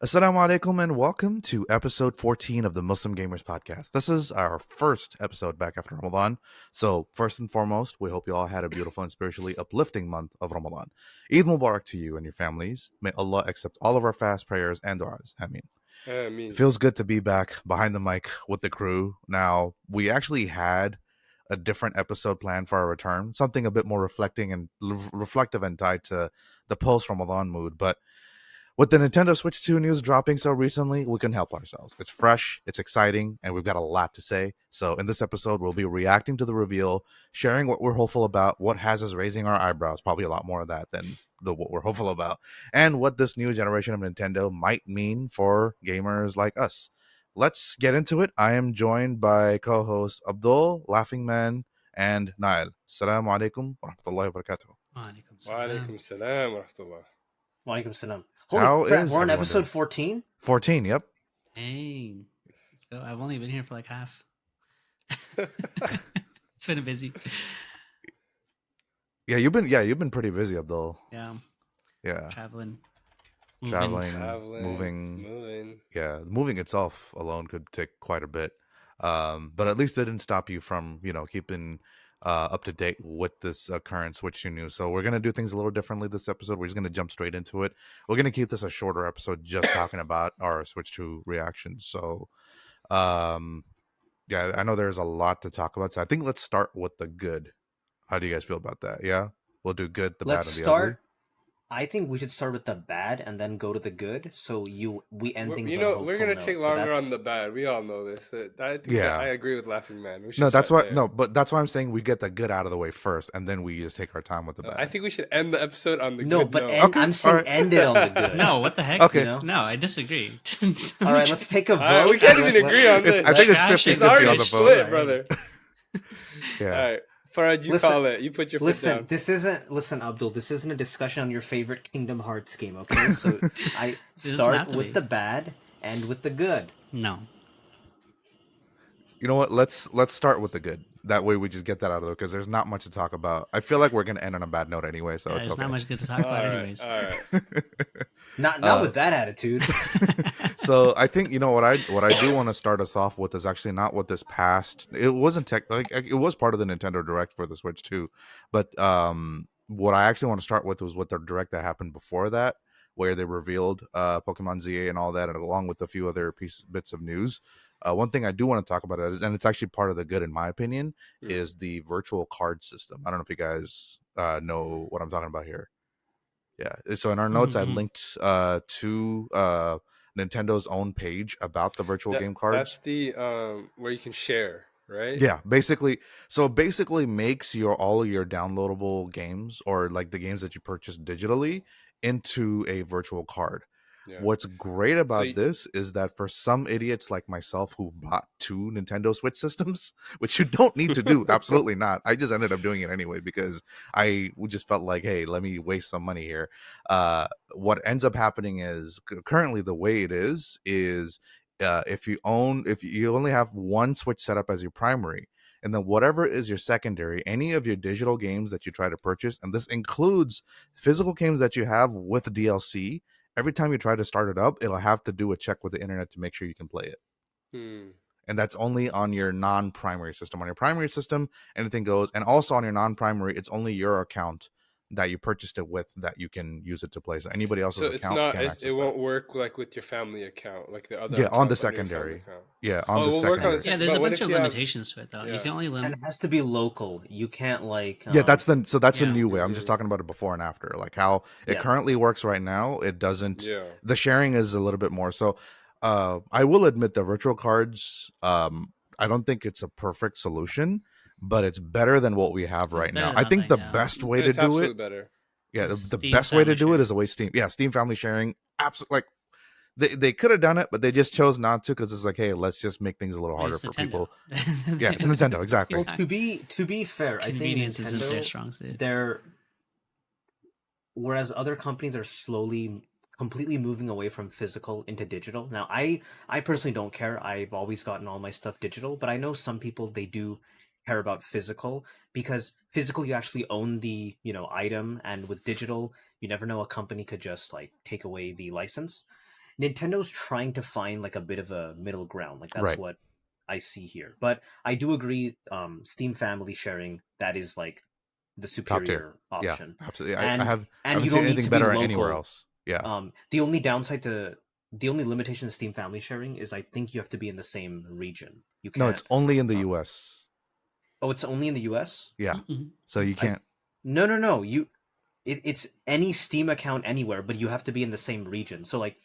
Assalamu alaikum and welcome to episode 14 of the Muslim Gamers Podcast. This is our first episode back after Ramadan. So, first and foremost, we hope you all had a beautiful and spiritually uplifting month of Ramadan. Eid Mubarak to you and your families. May Allah accept all of our fast prayers and du'as. Ameen. It Ameen. feels good to be back behind the mic with the crew. Now, we actually had a different episode planned for our return, something a bit more reflective and tied to the post-Ramadan mood, but with the Nintendo Switch 2 news dropping so recently, we couldn't help ourselves. It's fresh, it's exciting, and we've got a lot to say. So in this episode, we'll be reacting to the reveal, sharing what we're hopeful about, what has us raising our eyebrows, probably a lot more of that than what we're hopeful about, and what this new generation of Nintendo might mean for gamers like us. Let's get into it. I am joined by co-hosts Abdul, Laughing Man, and Nael. Assalamu alaikum wa rahmatullahi wa barakatuh. Wa alaikum salam wa rahmatullah. Wa alaikum salam. Holy How crap, is we're on everyone episode doing? 14? 14, yep. Dang. Let's go. I've only been here for like half. It's been busy. Yeah, you've been pretty busy, Abdul. Yeah. Yeah. Traveling. Traveling, moving. Yeah, moving itself alone could take quite a bit. But at least it didn't stop you from, keeping up to date with this current Switch 2 news. So we're going to do things a little differently this episode. We're just going to jump straight into it. We're going to keep this a shorter episode, just talking about our Switch 2 reactions. So, yeah, I know there's a lot to talk about. So I think let's start with the good. How do you guys feel about that? Yeah? We'll do good, the bad, and the ugly. I think we should start with the bad and then go to the good. So we end things. We're gonna take longer on the bad. We all know this. I agree with Laughing Man. That's why I'm saying we get the good out of the way first, and then we just take our time with the bad. I think we should end the episode on the good. No, but I'm saying end it on the good. No, what the heck? Okay. No, I disagree. All right, let's take a vote. We can't even agree on this. I think it's 50-50 It's already on the split, vote. brother. Yeah. All right. Faraj, call it. You put your foot down. Listen, Abdul, this isn't a discussion on your favorite Kingdom Hearts game, okay? So I start with the bad and with the good. No. You know what? Let's start with the good. That way we just get that out of the way, because there's not much to talk about. I feel like we're going to end on a bad note anyway, so it's there's okay. not much good to talk about anyways. All right. Not with that attitude. So I think what I do want to start us off with is actually not what this past. It wasn't it was part of the Nintendo Direct for the Switch too, but what I actually want to start with was what the Direct that happened before that, where they revealed Pokemon ZA and all that, and along with a few other bits of news. One thing I do want to talk about and it's actually part of the good in my opinion, is the virtual card system. I don't know if you guys know what I'm talking about here. Yeah. So in our notes, I linked to Nintendo's own page about the virtual game cards. That's the where you can share, right? Yeah, basically makes all of your downloadable games, or like the games that you purchase digitally, into a virtual card. Yeah. What's great about this is that for some idiots like myself who bought 2 Nintendo Switch systems, which you don't need to do, absolutely not. I just ended up doing it anyway because I just felt like, hey, let me waste some money here. What ends up happening is currently the way it is if you only have one Switch set up as your primary, and then whatever is your secondary, any of your digital games that you try to purchase, and this includes physical games that you have with DLC, every time you try to start it up, it'll have to do a check with the internet to make sure you can play it. And that's only on your non-primary system. On your primary system, anything goes. And also on your non-primary, it's only your account that you purchased it with that you can use it to play. So anybody else's account can't access it. Won't work like with your family account, like the other. Yeah, on the secondary. Yeah, there's a bunch of limitations to it though. Yeah. You can only limit. And it has to be local. You can't like. That's the new way. I'm just talking about it before and after, like how it currently works right now. It doesn't. Yeah. The sharing is a little bit more. So, I will admit the virtual cards. I don't think it's a perfect solution, but it's better than what we have right now. I think the best way to do it. Better. Yeah, the best way to do it is the way Steam. Yeah, Steam Family Sharing. Absolutely. Like they could have done it, but they just chose not to because it's like, hey, let's just make things a little harder for people. Yeah, it's Nintendo, exactly. Well, to be fair, I think Nintendo, isn't their strong suit. Whereas other companies are slowly completely moving away from physical into digital. Now, I personally don't care. I've always gotten all my stuff digital, but I know some people, they do care about physical, because physical you actually own the item, and with digital you never know, a company could just like take away the license. Nintendo's trying to find like a bit of a middle ground. Like that's Right. what I see here. But I do agree, Steam Family sharing, that is like the superior option. Yeah, absolutely. And I haven't you seen don't need anything to be better local. anywhere else. Yeah. The only downside to the only limitation to Steam Family sharing is I think you have to be in the same region. You can't. No, it's only in the US. Oh, it's only in the US? Yeah. Mm-hmm. So you can't. No. It's any Steam account anywhere, but you have to be in the same region. So like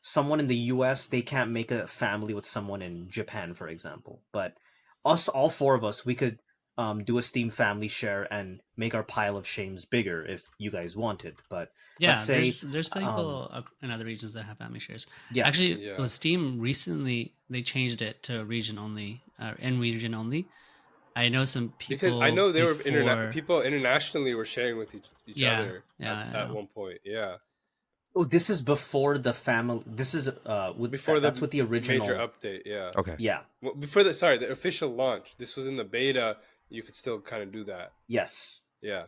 someone in the US, they can't make a family with someone in Japan, for example. But us, all four of us, we could do a Steam Family share and make our pile of shames bigger if you guys wanted. But yeah, let's say there's people in other regions that have family shares. Yeah, actually, with Steam recently they changed it to region only, in region only. I know some people because I know they were people internationally were sharing with each other at one point. Yeah. Oh, this is before the family. This is that's with the original major update. Yeah. Okay. Yeah. Well, before the official launch. This was in the beta. You could still kind of do that. Yes. Yeah.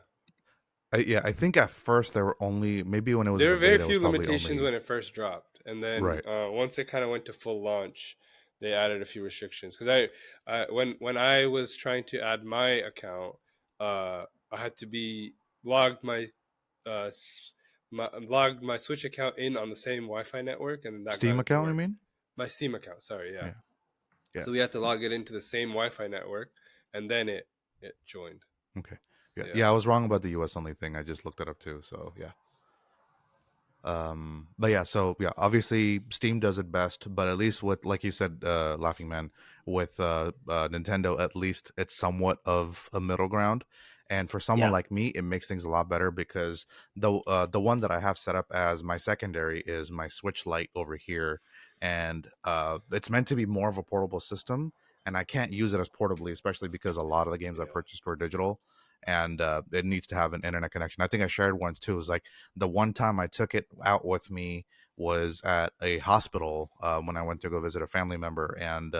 I think at first there were only, maybe when it was there were very beta, few limitations when it first dropped, and then once it kind of went to full launch, they added a few restrictions. Because when I was trying to add my account, I had to be logged my Switch account in on the same Wi-Fi network, and that Steam account. I mean, my Steam account. Sorry, yeah. So we had to log it into the same Wi-Fi network, and then it joined. Okay. Yeah, I was wrong about the US only thing. I just looked it up too. So yeah. But yeah, obviously Steam does it best, but at least with, like you said, Laughing Man, with Nintendo, at least it's somewhat of a middle ground. And for someone like me, it makes things a lot better because the one that I have set up as my secondary is my Switch Lite over here, and it's meant to be more of a portable system, and I can't use it as portably, especially because a lot of the games I purchased were digital. And it needs to have an internet connection. I think I shared once too. It was like the one time I took it out with me was at a hospital when I went to go visit a family member, and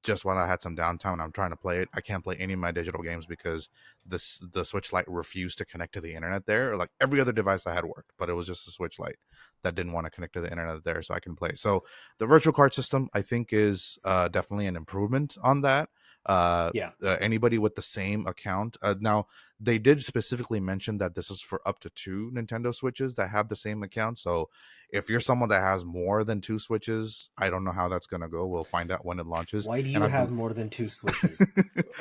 just when I had some downtime and I'm trying to play it, I can't play any of my digital games because the Switch Lite refused to connect to the internet there. Like every other device I had worked, but it was just a Switch Lite that didn't want to connect to the internet there, so I can play. So the virtual card system, I think, is definitely an improvement on that. Anybody with the same account. Now, they did specifically mention that this is for up to 2 Nintendo Switches that have the same account. So if you're someone that has more than 2 Switches, I don't know how that's going to go. We'll find out when it launches. Why do you have more than 2 Switches?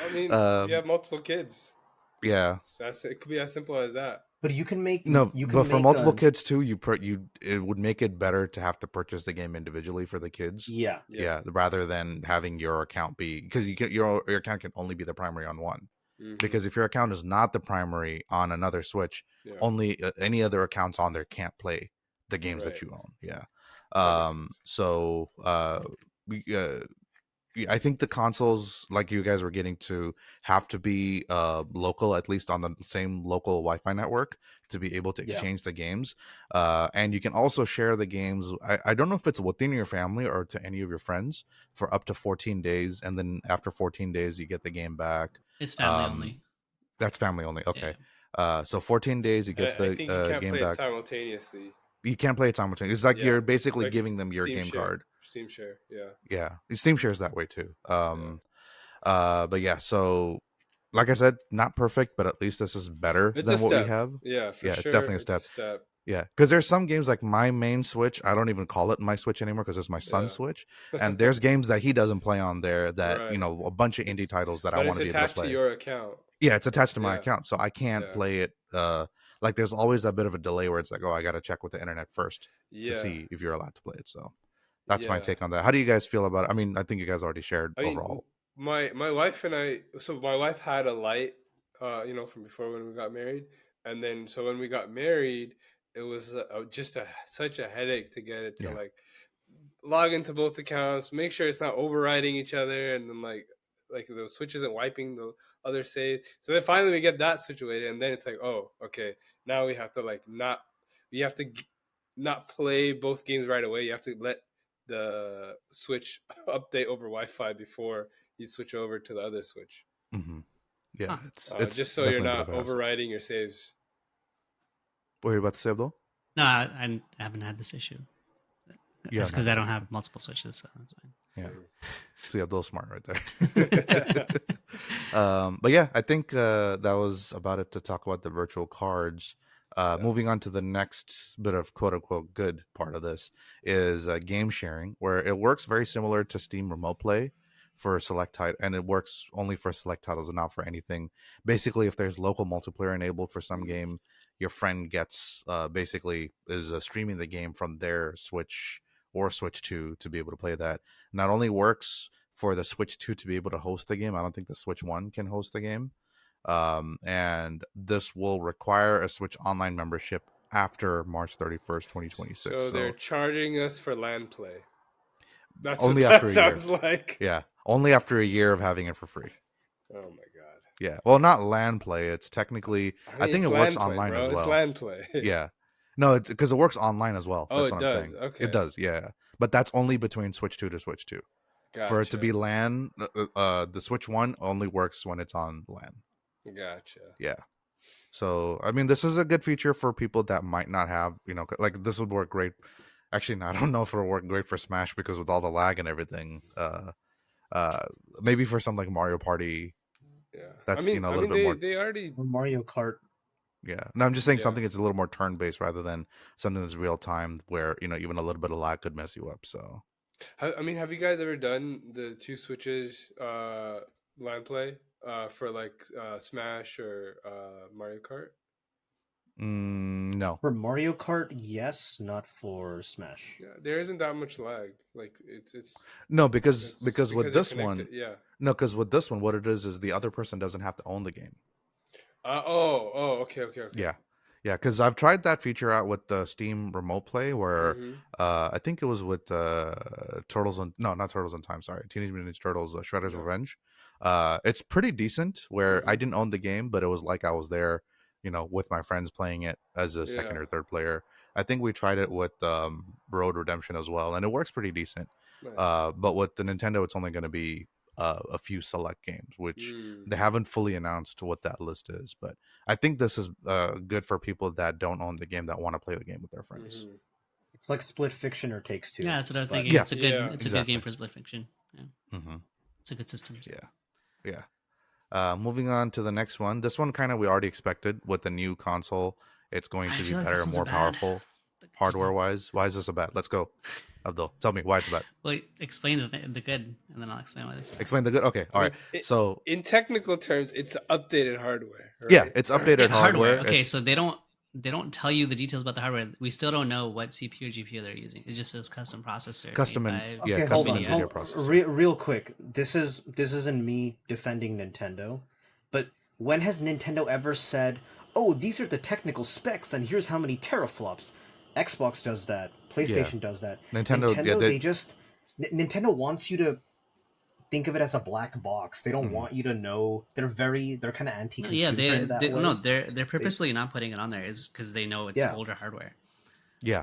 I mean, you have multiple kids. Yeah. So it could be as simple as that. But you can make for multiple kids too. It would make it better to have to purchase the game individually for the kids. Yeah. Rather than having your account be, because your account can only be the primary on one. Mm-hmm. Because if your account is not the primary on another Switch, only any other accounts on there can't play the games that you own. Yeah. I think the consoles, like you guys were getting to, have to be local, at least on the same local Wi-Fi network, to be able to exchange the games. And you can also share the games. I don't know if it's within your family or to any of your friends for up to 14 days. And then after 14 days, you get the game back. It's family only. That's family only. Okay. Yeah. So 14 days, you get the game back. I think you can't play it simultaneously. You can't play it simultaneously. It's like you're basically giving them your game card. Steam share, Steam shares that way too. But yeah, so like I said, not perfect, but at least this is better than what we have. It's definitely a step. Yeah, because there's some games like my main Switch, I don't even call it my Switch anymore because it's my son's Switch, and there's games that he doesn't play on there that a bunch of indie titles that I want to be able to play. It's attached to your account. Yeah, it's attached to my account, so I can't play it. Like there's always a bit of a delay where it's like, oh, I got to check with the internet first to see if you're allowed to play it. So that's my take on that. How do you guys feel about it? I mean, I think you guys already shared overall. My wife and I. So my wife had a light, from before when we got married, and then so when we got married, it was just such a headache to get it to like log into both accounts, make sure it's not overriding each other, and then like the Switch isn't wiping the other save. So then finally we get that situated, and then it's like, oh, okay, now we have to not play both games right away. You have to let the Switch update over Wi-Fi before you switch over to the other Switch. Mm-hmm. Yeah, it's just so you're not overriding your saves. What are you about to say, Abdul? No, I haven't had this issue. That's because I don't have multiple Switches, so that's fine. Yeah. See, Abdul smart right there. But yeah, I think that was about it to talk about the virtual cards. Moving on to the next bit of quote unquote good part of this is game sharing, where it works very similar to Steam Remote Play for select title, and it works only for select titles and not for anything. Basically, if there's local multiplayer enabled for some game, your friend gets basically is streaming the game from their Switch or Switch 2 to be able to play that. Not only works for the Switch 2 to be able to host the game, I don't think the Switch 1 can host the game. And this will require a Switch Online membership after March 31st, 2026. So they're charging us for LAN play. That's only what after that sounds like. Yeah, only after a year of having it for free. Oh my god. Yeah, well, not LAN play. It's technically, I think it works online as well. It's LAN play. Yeah, no, it's because it works online as well. That's what I'm saying. Okay, it does. Yeah, but that's only between Switch 2 to Switch 2. Gotcha. For it to be LAN, the Switch 1 only works when it's on LAN. Gotcha. Yeah. So, I mean, this is a good feature for people that might not have, like this would work great. Actually, no, I don't know if it'll work great for Smash because with all the lag and everything, maybe for something like Mario Party. Yeah. That's, a little bit more. They already Mario Kart. Yeah. No, I'm just saying something that's a little more turn-based rather than something that's real time where, even a little bit of lag could mess you up. So, I mean, have you guys ever done the 2 Switches LAN play for like Smash or Mario Kart? No. For Mario Kart, yes, not for Smash. Yeah, there isn't that much lag. Like it's no because with this one, yeah. No, because with this one, what it is the other person doesn't have to own the game. Okay. Yeah, because I've tried that feature out with the Steam Remote Play, where I think it was with not Turtles in Time. Sorry, Teenage Mutant Ninja Turtles: Shredder's Revenge. It's pretty decent. Where I didn't own the game, but it was like I was there, with my friends playing it as a second or third player. I think we tried it with Road Redemption as well, and it works pretty decent. Nice. But with the Nintendo, it's only going to be a few select games, which they haven't fully announced what that list is. But I think this is good for people that don't own the game that want to play the game with their friends. It's like Split Fiction or Takes Two. Yeah, that's what I was thinking. Yeah. It's a good game for Split Fiction. Yeah. It's a good system. Yeah. Moving on to the next one. This one kind of we already expected with the new console. It's going to be better, more powerful, hardware-wise. Why is this a bad? Let's go. Abdul, tell me why it's bad. Well, explain the good, and then I'll explain why it's bad. Explain the good. Okay, all right. So, in technical terms, it's updated hardware. Right? Yeah, it's updated hardware. Okay, so they don't tell you the details about the hardware. We still don't know what CPU or GPU they're using. It just says custom processor. Custom NVIDIA processor. Real quick, this isn't me defending Nintendo, but when has Nintendo ever said, "Oh, these are the technical specs, and here's how many teraflops"? Xbox does that. PlayStation does that. Nintendo Nintendo wants you to think of it as a black box. They don't want you to know. They're kind of anti-consumer. They're purposefully not putting it on there is because they know it's older hardware. Yeah.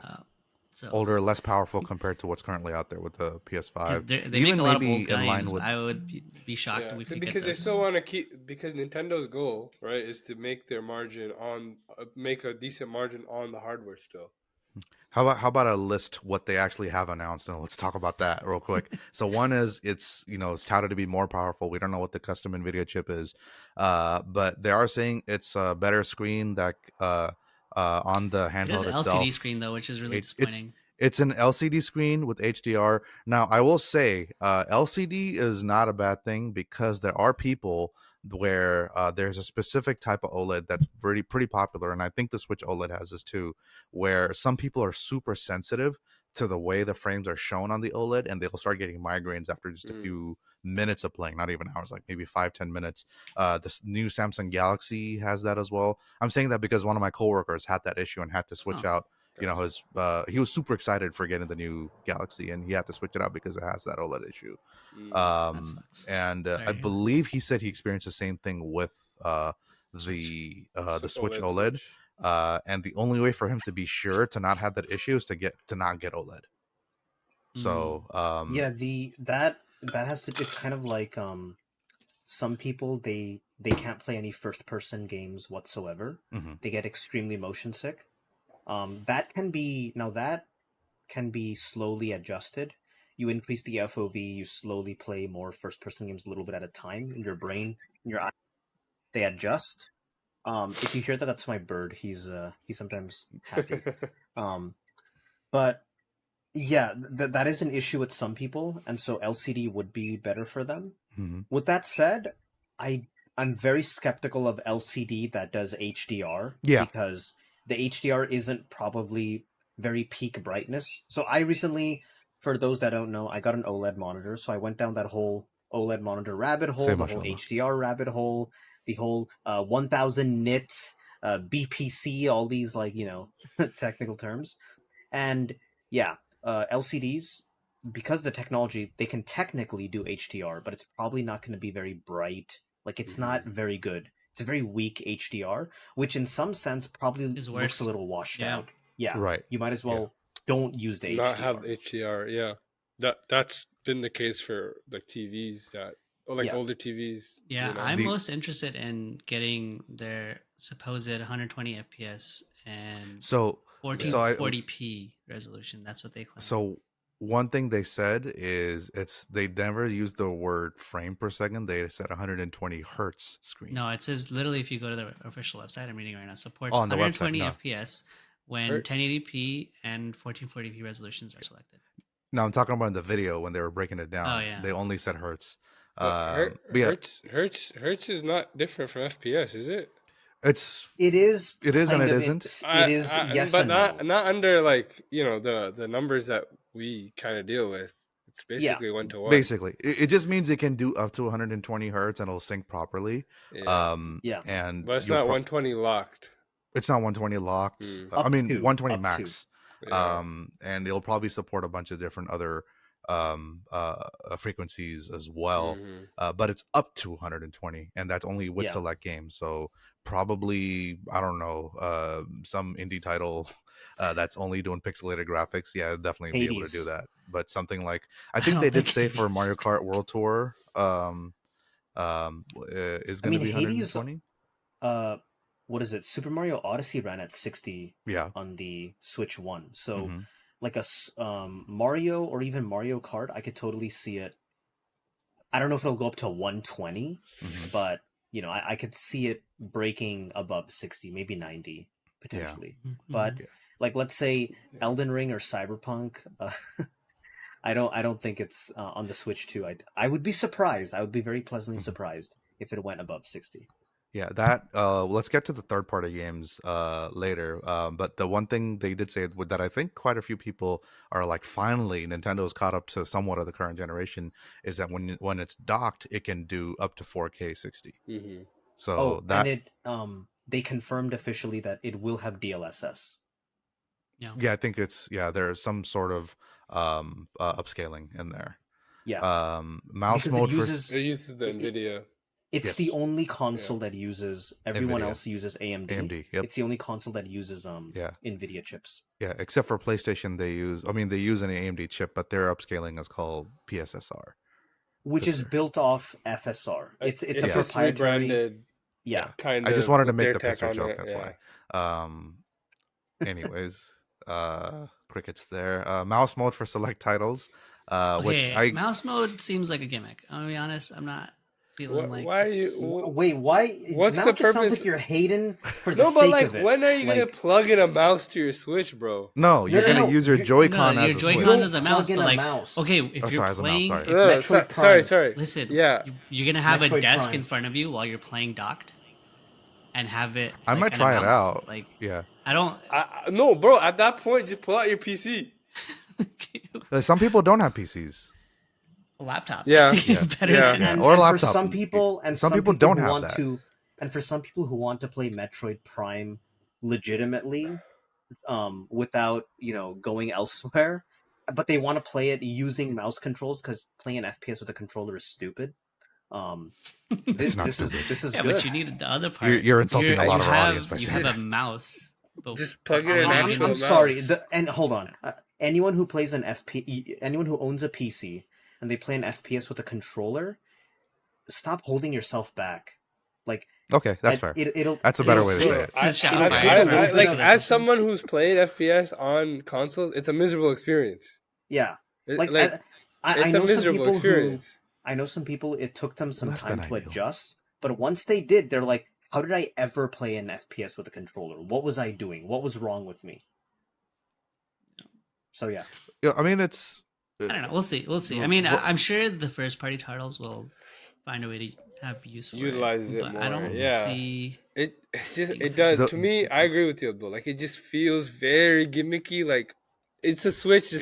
Older, less powerful compared to what's currently out there with the PS5. They make a lot of old games. I would be shocked if we could because they still want to keep, because Nintendo's goal, right, is to make their margin make a decent margin on the hardware still. How about I list what they actually have announced, and let's talk about that real quick. So one is it's touted to be more powerful. We don't know what the custom NVIDIA chip is, but they are saying it's a better screen that on the handheld itself. It's an LCD screen though, which is really disappointing. It's an LCD screen with HDR. Now I will say LCD is not a bad thing because there are people where there's a specific type of OLED that's pretty popular, and I think the Switch OLED has this too, where some people are super sensitive to the way the frames are shown on the OLED, and they'll start getting migraines after just a few minutes of playing, not even hours, like maybe 5-10 minutes. This new Samsung Galaxy has that as well. I'm saying that because one of my coworkers had that issue and had to switch out. He was super excited for getting the new Galaxy, and he had to switch it out because it has that OLED issue. And I believe he said he experienced the same thing with the Switch OLED. And the only way for him to be sure to not have that issue is to not get OLED. So that has to. It's kind of like some people they can't play any first person games whatsoever. They get extremely motion sick. That can can be slowly adjusted. You increase the FOV, you slowly play more first-person games a little bit at a time. In your brain, in your eye, they adjust. If you hear that, that's my bird. He's sometimes happy. But yeah, that is an issue with some people, and so LCD would be better for them. Mm-hmm. With that said, I'm very skeptical of LCD that does HDR. Yeah. Because the HDR isn't probably very peak brightness. So I recently, for those that don't know, I got an OLED monitor. So I went down that whole OLED monitor rabbit hole, the whole HDR rabbit hole, the whole 1000 nits, BPC, all these technical terms. And yeah, LCDs, because the technology, they can technically do HDR, but it's probably not going to be very bright. Like, it's not very good. It's a very weak HDR, which in some sense probably looks a little washed out. Yeah, right. You might as well don't use the not HDR. have HDR. Yeah, that's been the case for like TVs older TVs. Yeah, I'm most interested in getting their supposed 120 FPS and 1440p resolution. That's what they claim. So one thing they said is they never used the word frame per second. They said 120 hertz screen. No, it says literally, if you go to the official website, I'm reading right now, supports 120 FPS when 1080p and 1440p resolutions are selected. No, I'm talking about in the video when they were breaking it down. Oh, yeah. They only said hertz. Hertz is not different from FPS, is it? It is and it isn't. It is, yes, but and not under the numbers that we kind of deal with. It's basically 1-to-1. Basically, it just means it can do up to 120 hertz and it'll sync properly. And but it's not 120 locked. It's not 120 locked. I mean, 120 max. Yeah. And it'll probably support a bunch of different other frequencies as well. But it's up to 120, and that's only with select games. So probably, I don't know, some indie title that's only doing pixelated graphics, definitely be able to do that. But something like, I think they did say for Mario Kart World Tour is going to be 120. What is it? Super Mario Odyssey ran at 60 on the Switch 1. So like a Mario or even Mario Kart, I could totally see it. I don't know if it'll go up to 120, but I could see it breaking above 60, maybe 90 potentially. But like, let's say Elden Ring or Cyberpunk, I don't think it's on the Switch 2. I would be surprised. I would be very pleasantly surprised if it went above 60. Yeah, that let's get to the third party games later. But the one thing they did say that I think quite a few people are like, finally Nintendo's caught up to somewhat of the current generation, is that when it's docked, it can do up to 4K 60. So and they confirmed officially that it will have DLSS. I think there's some sort of upscaling in there. Mouse because mode it uses the NVIDIA. It's the only console that uses. Everyone else uses AMD. It's the only console that uses NVIDIA chips. Yeah, except for PlayStation, they use an AMD chip, but their upscaling is called PSSR, which is built off FSR. It's a proprietary rebranded. Kind of. I just wanted to make the pisser joke. That's why. Anyways, crickets there. Mouse mode for select titles. Mouse mode seems like a gimmick. I'm gonna be honest. I'm not. Why are you? Wait, why? What's now the it purpose? Sounds like you're hating for the sake of it. When are you gonna plug in a mouse to your Switch, bro? No, you're gonna use your Joy-Con as a Switch. Your Joy-Con as a mouse, but like, okay, if you're playing, sorry. Listen, you're gonna have Metroid a desk Prime in front of you while you're playing docked, and have it. I might try it out. Like, I don't. No, bro. At that point, just pull out your PC. Some people don't have PCs. Laptop. Or laptop. For some people, some people don't have that. And for some people who want to play Metroid Prime legitimately, without going elsewhere, but they want to play it using mouse controls because playing an FPS with a controller is stupid. This is good. But you need the other part. You're insulting a lot of our audience by you saying have a mouse. But just plug in an actual I'm mouse. sorry. And hold on. Anyone who plays anyone who owns a PC and they play an FPS with a controller, stop holding yourself back. Like, Okay, that's fair. That's a better way to say it. Like as someone who's played FPS on consoles, it's a miserable experience. Yeah, it's a miserable experience. I know some people. It took them some time to adjust, but once they did, they're like, "How did I ever play an FPS with a controller? What was I doing? What was wrong with me?" So yeah, I mean, it's. I don't know. We'll see. We'll see. I mean, I'm sure the first party titles will find a way to have use for utilize it but more. I don't see it. It does to me. I agree with you, Abdul. Like it just feels very gimmicky. Like it's a Switch.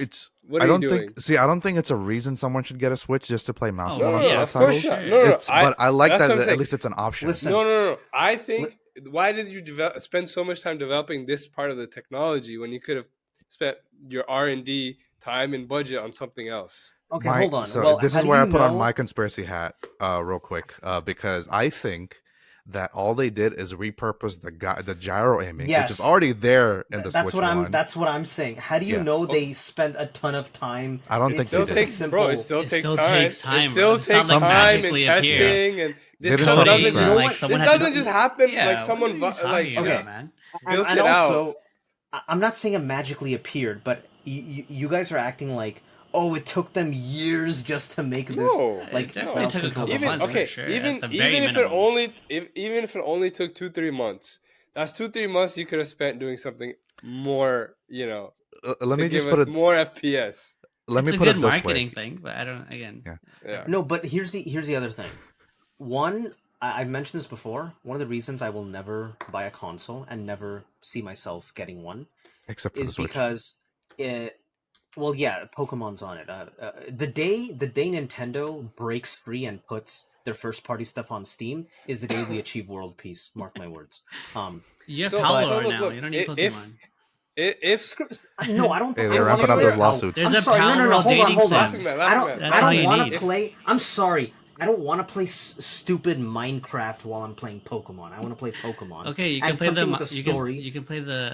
What are you doing? I don't think it's a reason someone should get a Switch just to play mouse. Of course not. No. But I like that at least it's an option. Listen, no. I think why did you spend so much time developing this part of the technology when you could have spent your R&D time and budget on something else? Okay, hold on. So this is where I put on my conspiracy hat real quick because I think that all they did is repurpose the gyro aiming, which is already there in the Switch One. That's what I'm saying. How do you know they spent a ton of time? I don't think it still takes time. It still takes time. It still takes time and testing, and this doesn't just happen like someone built it out. I'm not saying it magically appeared, but you guys are acting like, oh, it took them years just to make this. It definitely took a couple months. Okay, for sure, even if it only took 2-3 months, that's 2-3 months you could have spent doing something more. Let me just put it more FPS. It's a good marketing thing, but I don't. Again, yeah. No, but here's the other thing. One, I've mentioned this before. One of the reasons I will never buy a console and never see myself getting one, except for the Switch, because well, yeah, Pokemon's on it. The day Nintendo breaks free and puts their first party stuff on Steam is the day we achieve world peace. Mark my words. You have Palor now. You don't need Pokemon. No, I don't. Hey, they're wrapping up those lawsuits. There's a Palor dating sim. I don't want to play. I'm sorry. I don't want to play stupid Minecraft while I'm playing Pokemon. I want to play Pokemon. Okay, you can play the story. You can play the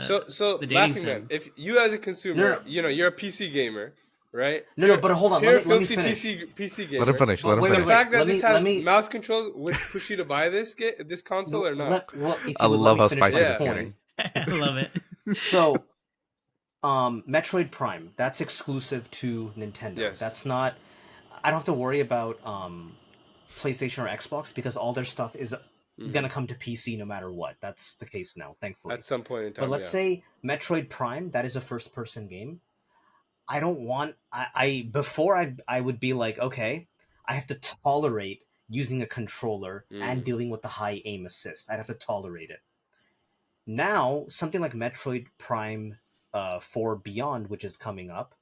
the dating sim. If you as a consumer, you're a PC gamer, right? No, but hold on. Let me finish. PC gamer. Let him finish. The fact that this has mouse controls would push you to buy this console or not? I love how spicy this is getting. I love it. So, Metroid Prime, that's exclusive to Nintendo. Yes. That's not. I don't have to worry about PlayStation or Xbox because all their stuff is gonna come to PC no matter what. That's the case now, thankfully. At some point in time. But let's say Metroid Prime, that is a first-person game. I don't want. I would be like, okay, I have to tolerate using a controller and dealing with the high aim assist. I'd have to tolerate it. Now, something like Metroid Prime 4 Beyond, which is coming up,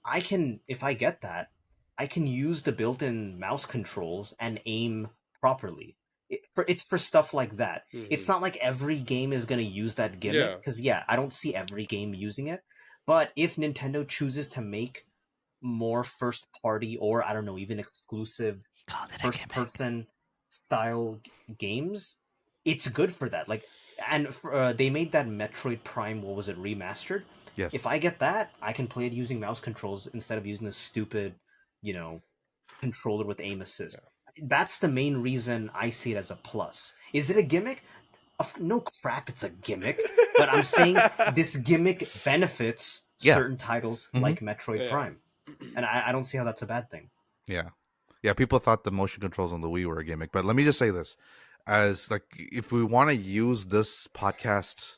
I can, if I get that, I can use the built-in mouse controls and aim properly. It's for stuff like that. It's not like every game is going to use that gimmick, because I don't see every game using it. But if Nintendo chooses to make more first-party or, I don't know, even exclusive first-person style games, it's good for that. They made that Metroid Prime, what was it, remastered? Yes. If I get that, I can play it using mouse controls instead of using this stupid, controller with aim assist. That's the main reason I see it as a plus. Is it a gimmick? No crap, it's a gimmick. But I'm saying this gimmick benefits certain titles like Metroid Prime. And I don't see how that's a bad thing. Yeah, people thought the motion controls on the Wii were a gimmick. But let me just say this. As if we want to use this podcast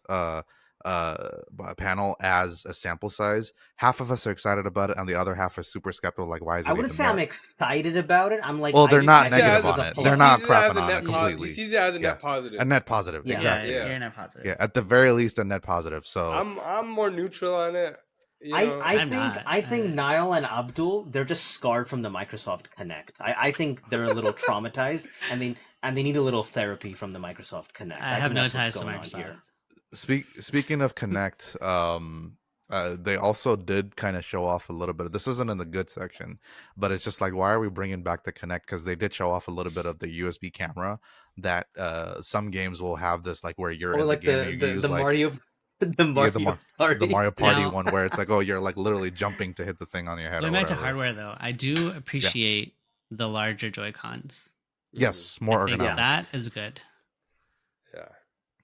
panel as a sample size, half of us are excited about it and the other half are super skeptical, like why is it I wouldn't say I'm excited about it. I'm like, well, they're not negative on it. They're not crapping on it completely. He sees it as a net positive. A net positive, exactly. You're a net positive. Yeah, at the very least a net positive. So I'm more neutral on it. I think Nael and Abdul, they're just scarred from the Microsoft Connect. I think they're a little traumatized and they need a little therapy from the Microsoft Connect. I have no ties to Microsoft. Speaking of Connect, they also did kind of show off a little bit. This isn't in the good section, but it's just like, why are we bringing back the Connect? Because they did show off a little bit of the USB camera that some games will have this, like where you're in like the game and you use Mario. The Mario Party one where it's like, oh, you're like literally jumping to hit the thing on your head. Going back to hardware though, I do appreciate the larger Joy-Cons. Yes, more ergonomic. That is good. Yeah.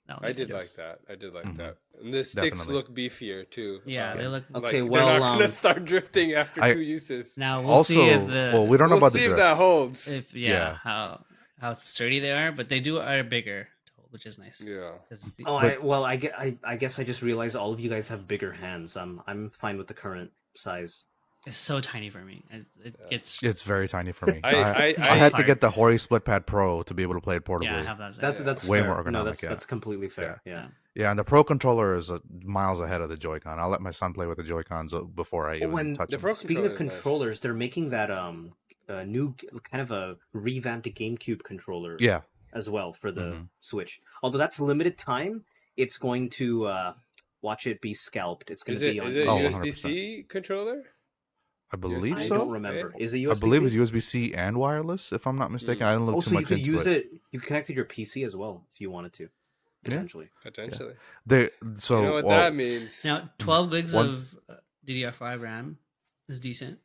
I did like that. And the sticks look beefier too. Yeah, they look okay. Like well, they're not gonna start drifting after 2 uses. Now we'll see if we don't know about the drift. If that holds. How sturdy they are, but they are bigger, which is nice. Yeah. I guess I just realized all of you guys have bigger hands. I'm fine with the current size. It's so tiny for me. It's very tiny for me. I had to get the Hori Split Pad Pro to be able to play it portably. Yeah, I have that. That's way fair. more ergonomic. No, that's completely fair. Yeah, and the Pro controller is miles ahead of the Joy-Con. I'll let my son play with the Joy-Cons before I even touch them. Speaking of controllers, they're making that new kind of a revamped GameCube controller. Yeah. As well for the Switch. Although that's limited time, it's going to watch it be scalped. It's going to be on. Is it USB-C controller? I believe so. I don't remember. Is it USB-C? I believe it's USB-C and wireless, if I'm not mistaken. I didn't look too much into it. So you could use it. You connected your PC as well if you wanted to. Potentially. Yeah. So you know what that means. Now, 12 gigs of DDR5 RAM is decent.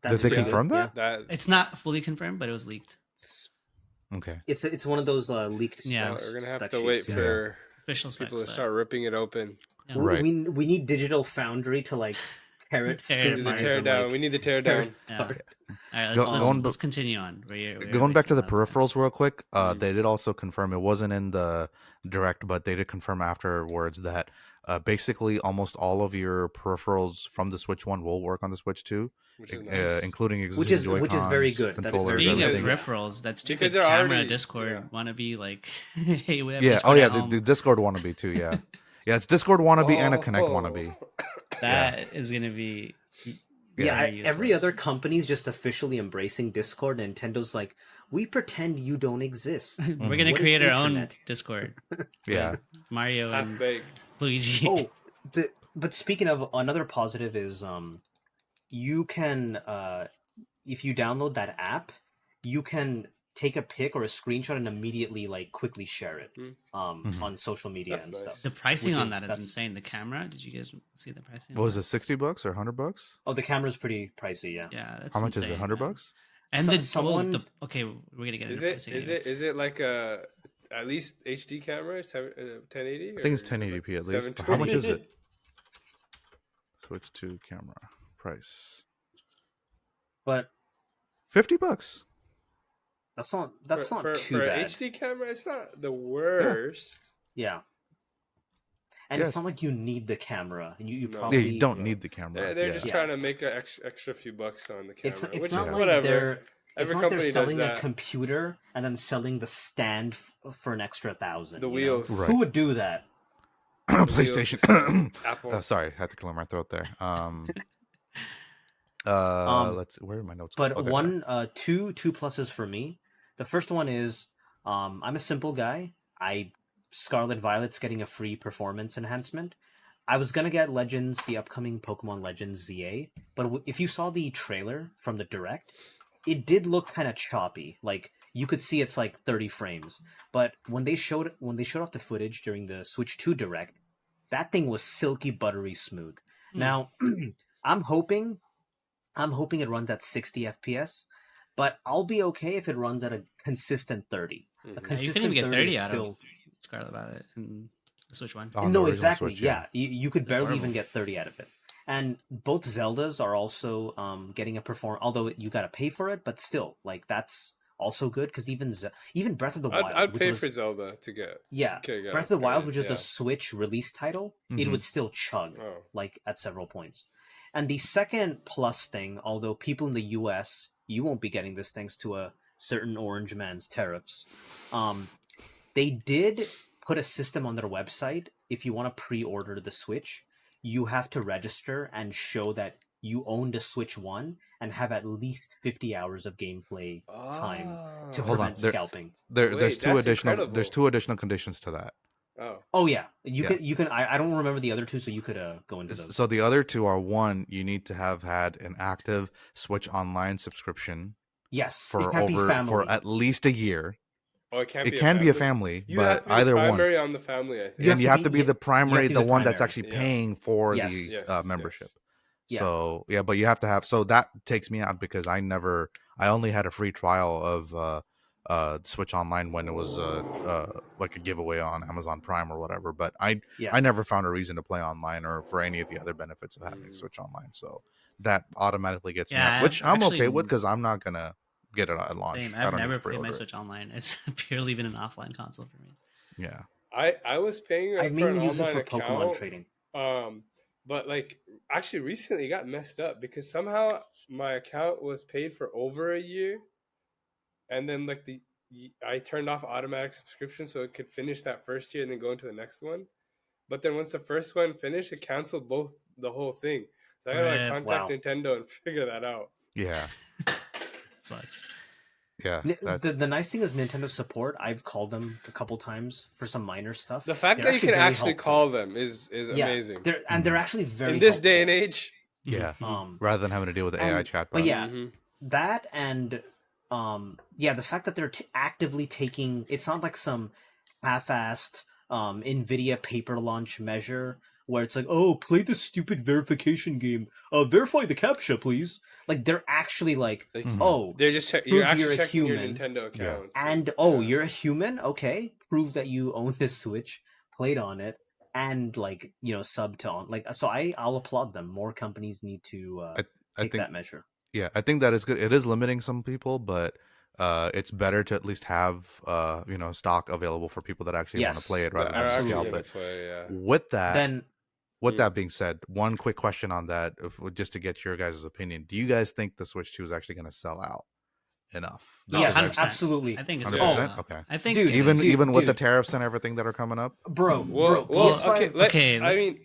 Did they confirm that? It's not fully confirmed, but it was leaked. Okay. It's one of those leaked. Yeah, we're gonna have to wait for official people to start ripping it open. Yeah. Right. We need Digital Foundry to tear it. Do the tear down. We need the tear down. Yeah. All right, let's continue on. Going back to the peripherals real quick, they did also confirm, it wasn't in the direct, but they did confirm afterwards that basically almost all of your peripherals from the Switch 1 will work on the Switch 2, nice. Including existing Joy-Cons, which is very good. Speaking of peripherals, that stupid camera Discord wannabe, hey, we have the Discord wannabe too, yeah. Yeah, it's Discord wannabe and a Kinect wannabe. That is going to be... every other company's just officially embracing Discord. Nintendo's like, we pretend you don't exist. We're going to create our own Discord. Yeah. Mario and Luigi. But speaking of, another positive is you can, if you download that app, you can take a pic or a screenshot and immediately quickly share it on social media and stuff. The pricing on that is insane. The camera, did you guys see the pricing? What was it, $60 or $100? Oh, the camera's pretty pricy, yeah. Yeah, that's how much insane, is it? $100? And okay, we're gonna get is it like a at least HD camera, 1080? I think it's 1080p at least. How much is it? Switch 2 camera price. But $50. That's not too for bad. An HD camera, it's not the worst. Yeah. And it's not like you need the camera. You probably you don't need the camera. They're just trying to make an extra few bucks on the camera. It's not like whatever. It's not like they're selling a computer and then selling the stand for an extra $1,000. The wheels. Right. Who would do that? PlayStation. Apple. Sorry, I had to clear my throat there. Let's. Where are my notes? But two pluses for me. The first one is, I'm a simple guy. Scarlet Violet's getting a free performance enhancement. I was gonna get Legends, the upcoming Pokemon Legends ZA, but if you saw the trailer from the Direct, it did look kind of choppy. You could see it's 30 frames. But when they showed off the footage during the Switch 2 Direct, that thing was silky buttery smooth. Now, I'm hoping it runs at 60 FPS. But I'll be okay if it runs at a consistent 30. A consistent you can even get 30 out of Scarlet Violet in the Switch 1. No, exactly. Switch, yeah. You could barely even get 30 out of it. And both Zeldas are also getting a perform. Although you got to pay for it, but still, that's also good because even Breath of the Wild. I'd pay for Zelda to get. Yeah, Breath of the Wild, which is a Switch release title, it would still chug at several points. And the second plus thing, although people in the U.S. you won't be getting this thanks to a certain orange man's tariffs. They did put a system on their website. If you want to pre-order the Switch, you have to register and show that you own the Switch 1 and have at least 50 hours of gameplay time to prevent scalping. There's two additional conditions to that. Oh yeah, you can. I don't remember the other two, so you could go into those. So the other two are, one, you need to have had an active Switch Online subscription. Yes, for at least a year. Oh, it can be a family, but either one. Primary on the family, I think. And you have to be the primary, the one that's actually paying for the membership. Yes. So but you have to have. So that takes me out because I only had a free trial of Switch Online when it was like a giveaway on Amazon Prime or whatever. But I never found a reason to play online or for any of the other benefits of having Switch Online. So that automatically gets me out, which I'm okay with because I'm not gonna get it at launch. Same. I've never played my Switch Online. It's purely been an offline console for me. Yeah. I was paying I for an use it online for account, Pokemon trading. But like actually recently it got messed up because somehow my account was paid for over a year, and then like I turned off automatic subscription so it could finish that first year and then go into the next one. But then once the first one finished, it canceled the whole thing. So I gotta like contact Nintendo and figure that out. Yeah. Sucks. Yeah. The nice thing is Nintendo support. I've called them a couple times for some minor stuff. The fact that you can actually call them is amazing. They're actually very in this helpful. day and age. Yeah. Rather than having to deal with the AI chatbot. But yeah, that and the fact that they're actively taking, it's not like some half-assed NVIDIA paper launch measure where it's like, oh, play this stupid verification game. Verify the CAPTCHA, please. Like, they're actually like, they're just you're actually checking your Nintendo account. And, you're a human? Okay. Prove that you own this Switch, played on it, and, like, sub to on. Like, so I'll applaud them. More companies need to take that measure. Yeah, I think that is good. It is limiting some people, but it's better to at least have stock available for people that actually want to play it rather than scalp it. With that being said, one quick question on that, just to get your guys' opinion: do you guys think the Switch 2 is actually going to sell out enough? Yes, absolutely. I think it's 100%. Okay. I think even with the tariffs and everything that are coming up, bro. Okay. I mean,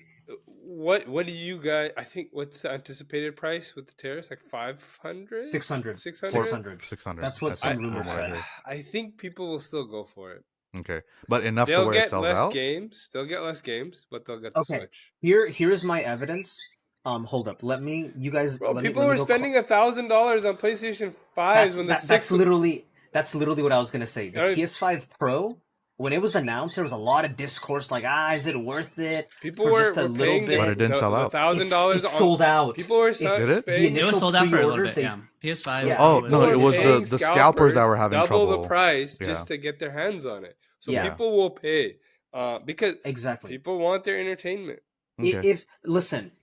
what do you guys? I think what's the anticipated price with the tariffs? Like 500, 600, 600. That's what some rumors said. I think people will still go for it. Okay, but enough to where it sells out. They'll get less games, but they'll get the Switch. Here's my evidence. Hold up. You guys. Bro, people were spending $1,000 on PlayStation 5s when that's literally what I was gonna say. The PS5 Pro, when it was announced, there was a lot of discourse like, is it worth it? People were just a little bit, but it didn't sell out. $1,000 sold out. People were paying. It was sold out for a little bit. PS5. Yeah. Oh no, it was the scalpers that were having trouble. Double the price just to get their hands on it. So people will pay because people want their entertainment. Okay.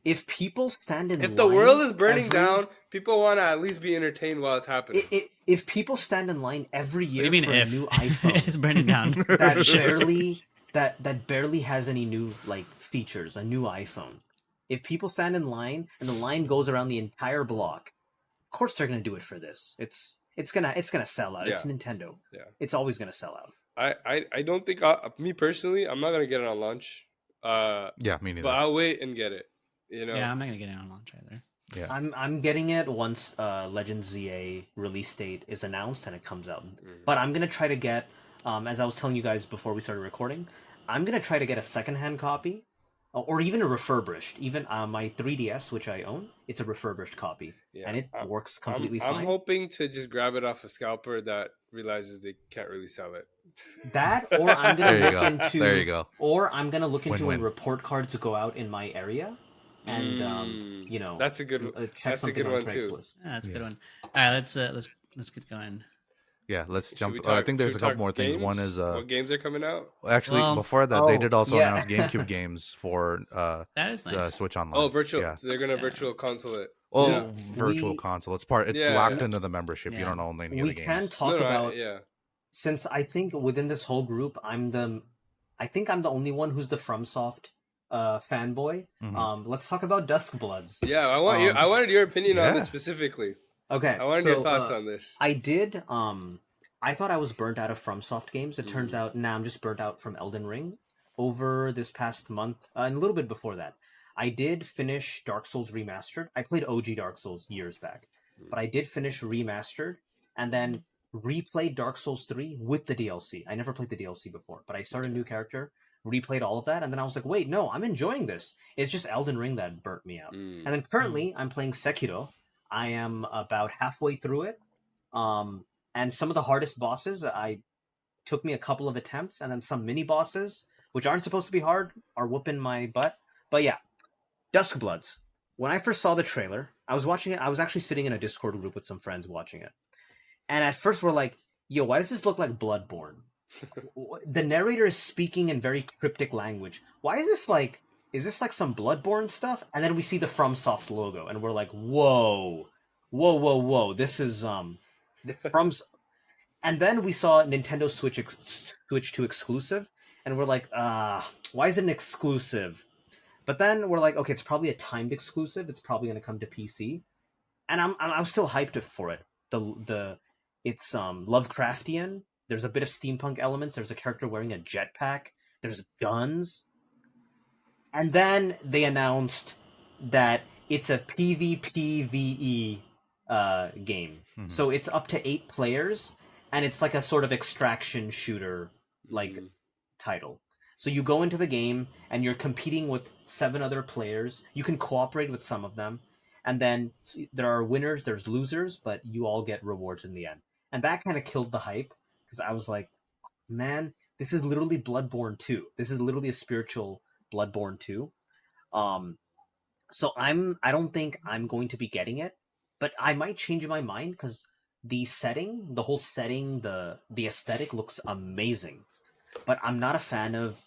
If people stand in line, if the world is burning down, people want to at least be entertained while it's happening. If people stand in line every year for a new iPhone, it's burning down. that barely has any new features, a new iPhone. If people stand in line and the line goes around the entire block, of course they're gonna do it for this. It's gonna sell out. It's Nintendo. Yeah, it's always gonna sell out. I don't think me personally, I'm not gonna get it on launch. Me neither. But I'll wait and get it. Yeah, I'm not gonna get it on launch either. Yeah, I'm getting it once Legend ZA release date is announced and it comes out. But I'm gonna try to get, as I was telling you guys before we started recording, I'm gonna try to get a secondhand copy, or even a refurbished. Even my 3DS, which I own, it's a refurbished copy, and it works completely fine. I'm hoping to just grab it off a scalper that realizes they can't really sell it. That, or I'm gonna look into. There you go. Or I'm gonna look into when report cards go out in my area, and that's a good. Check that's a good one too. Yeah, that's a good one. All right, let's get going. Yeah, let's jump. I think there's a couple more things. One is what games are coming out. Actually, before that, they did also announce GameCube games for that is nice. Switch Online. Oh, virtual. Yeah. So they're gonna virtual console it. Virtual console. It's locked into the membership. You don't own any of the games. We can talk about. Since I think within this whole group, I'm the only one who's the FromSoft fanboy. Let's talk about Duskbloods. Yeah, I wanted your opinion on this specifically. Okay, I wanted your thoughts on this. I did. I thought I was burnt out of FromSoft games. It turns out now I'm just burnt out from Elden Ring. Over this past month, and a little bit before that, I did finish Dark Souls Remastered. I played OG Dark Souls years back, but I did finish Remastered, and then replayed Dark Souls 3 with the DLC. I never played the DLC before, but I started a new character, replayed all of that, and then I was like, wait, no, I'm enjoying this. It's just Elden Ring that burnt me out. And then currently, I'm playing Sekiro. I am about halfway through it. And some of the hardest bosses, took me a couple of attempts, and then some mini bosses, which aren't supposed to be hard, are whooping my butt. But yeah, Duskbloods. When I first saw the trailer, I was watching it. I was actually sitting in a Discord group with some friends watching it. And at first we're like, yo, why does this look like Bloodborne? The narrator is speaking in very cryptic language. Why is this like? Is this like some Bloodborne stuff? And then we see the FromSoft logo, and we're like, whoa, whoa, whoa, whoa! This is from. And then we saw Nintendo Switch 2 exclusive, and we're like, why is it an exclusive? But then we're like, okay, it's probably a timed exclusive. It's probably going to come to PC, and I'm still hyped for it. It's Lovecraftian. There's a bit of steampunk elements. There's a character wearing a jetpack. There's guns. And then they announced that it's a PvPvE game. Mm-hmm. So it's up to 8 players, and it's like a sort of extraction shooter title. So you go into the game, and you're competing with 7 other players. You can cooperate with some of them. And then there are winners, there's losers, but you all get rewards in the end. And that kind of killed the hype, because I was like, man, this is literally Bloodborne 2. This is literally a spiritual Bloodborne 2. So I don't think I'm going to be getting it, but I might change my mind, because the whole setting, the aesthetic looks amazing. But I'm not a fan of,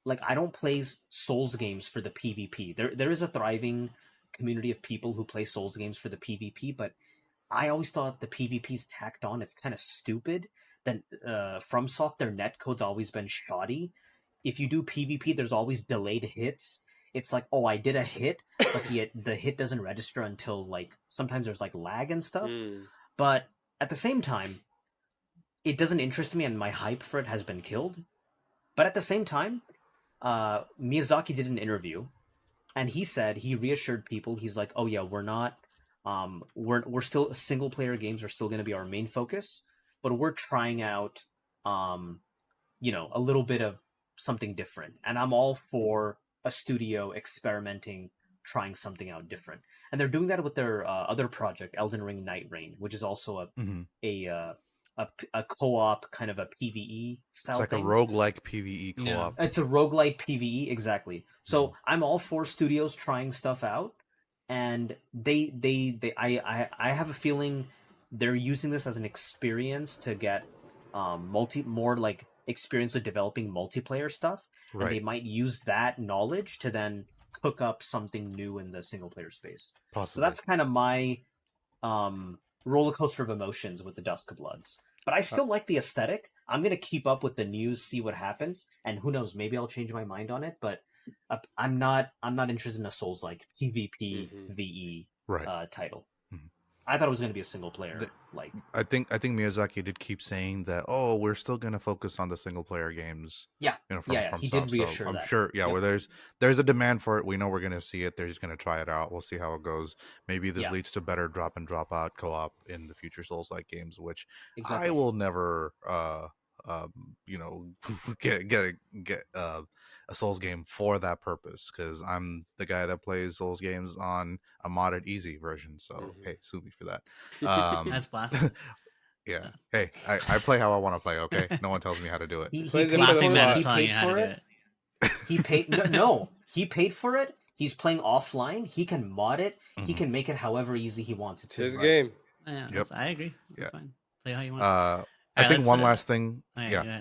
like, I don't play Souls games for the PvP. There is a thriving community of people who play Souls games for the PvP, but I always thought the PvP's tacked on. It's kind of stupid. Then FromSoft, their netcode's always been shoddy. If you do PvP, there's always delayed hits. It's like, oh, I did a hit, but the hit doesn't register until, like, sometimes there's like lag and stuff. But at the same time, it doesn't interest me, and my hype for it has been killed. But at the same time, Miyazaki did an interview, and he said, he reassured people, he's like, oh yeah, we're not, we're still, single player games are still going to be our main focus, but we're trying out, a little bit of something different. And I'm all for a studio experimenting, trying something out different. And they're doing that with their other project, Elden Ring Night Reign, which is also a co-op kind of a PvE style. It's like a roguelike PvE co-op. Yeah. It's a roguelike PvE, exactly. So I'm all for studios trying stuff out, and I have a feeling they're using this as an experience to get more like experience with developing multiplayer stuff. Right. And they might use that knowledge to then cook up something new in the single player space. Possibly. So that's kind of my roller coaster of emotions with the Dusk of Bloods. But I still like the aesthetic. I'm going to keep up with the news, see what happens, and who knows, maybe I'll change my mind on it, but I'm not interested in a Souls-like PvP VE title. Mm-hmm. I thought it was going to be a single player. I think Miyazaki did keep saying that. Oh, we're still going to focus on the single player games. Yeah, from he did reassure so that. I'm sure. Yeah, where there's a demand for it. We know we're going to see it. They're just going to try it out. We'll see how it goes. Maybe this leads to better drop and drop out co-op in the future Souls-like games, which I will never, get a Souls game for that purpose, because I'm the guy that plays Souls games on a modded easy version. So hey, sue me for that. That's blasphemous. Yeah. Hey, I play how I want to play. Okay, no one tells me how to do it. He paid for it. He paid he paid for it. He's playing offline. He can mod it. He can make it however easy he wants it to. His game. Yeah, I agree. That's fine. Play how you want. I think one last thing.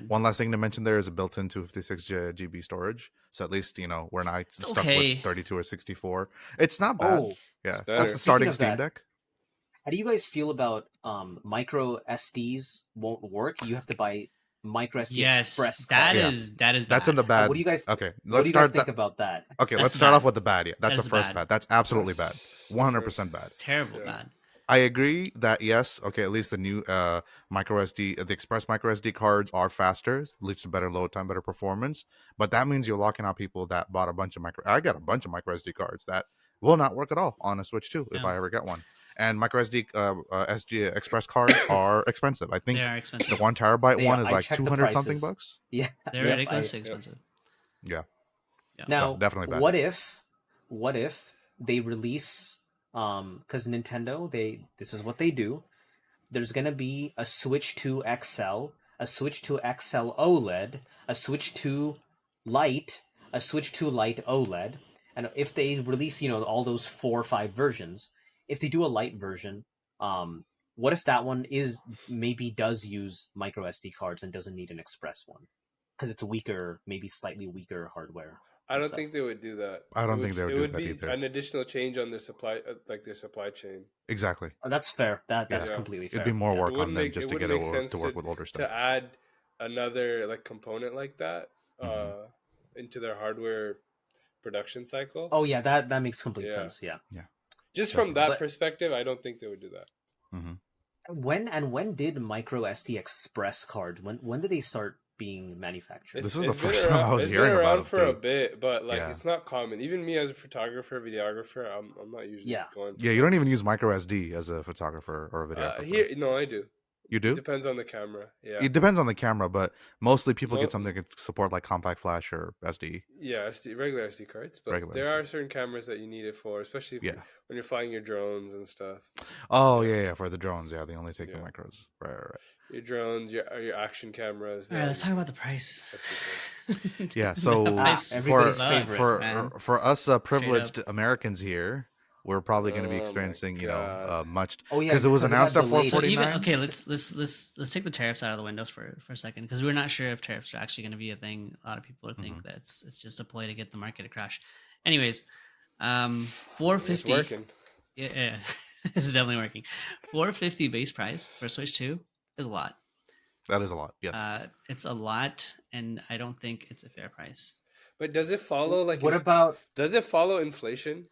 One last thing to mention there is a built-in 256 GB storage. So at least we're not stuck with 32 or 64. It's not bad. Oh, that's the starting Steam Deck. How do you guys feel about micro SDs won't work? You have to buy micro SD Express. That is bad. That's in the bad. What do you guys? Okay, let's think about that. Okay, let's start off with the bad. Yeah, that's the first bad. That's absolutely bad. 100% bad. Terrible bad. I agree that yes, okay, at least the new micro SD, the Express micro SD cards are faster, leads to better load time, better performance. But that means you're locking out people that bought a bunch of I got a bunch of micro SD cards that will not work at all on a Switch 2 if I ever get one. And micro SD SG Express cards are expensive. I think they are expensive. The 1 terabyte one is like 200 something bucks. Yeah, they're ridiculously expensive. Yeah. Now, so definitely bad. What if they release? Because Nintendo, this is what they do. There's gonna be a Switch 2 XL, a Switch 2 XL OLED, a Switch 2 Lite, a Switch 2 Lite OLED, and if they release, all those 4 or 5 versions, if they do a Lite version, what if that one does use micro SD cards and doesn't need an express one because it's weaker, maybe slightly weaker hardware? I don't think they would do that. I don't think they would do that either. It would be an additional change on their supply, their supply chain. Exactly. That's fair. That's completely fair. It'd be more work on them just to get it to work with older stuff. To add another like component like that into their hardware production cycle. Oh yeah, that makes complete sense. Yeah. Just from that perspective, I don't think they would do that. When did micro SD express cards? When did they start being manufactured? This is the first time I was hearing about it. It's been around for a bit, but like it's not common. Even me as a photographer, videographer, I'm not usually going. Yeah, you don't even use micro SD as a photographer or a videographer. No, I do. You do? It depends on the camera. Yeah. It depends on the camera, but mostly people get something that can support like compact flash or SD. Yeah, regular SD cards. But there are certain cameras that you need it for, especially when you're flying your drones and stuff. Oh, yeah, for the drones. Yeah, they only take the micros. Right. Your drones, your action cameras. All right, let's talk about the price. Yeah, so for us privileged Americans here, we're probably going to be experiencing, much because it was announced at $449. Okay, let's take the tariffs out of the windows for a second because we're not sure if tariffs are actually going to be a thing. A lot of people think that it's just a play to get the market to crash. Anyways, $450. It's working. Yeah, it's definitely working. $450 base price for Switch 2 is a lot. That is a lot. Yes, it's a lot, and I don't think it's a fair price. But does it follow does it follow inflation?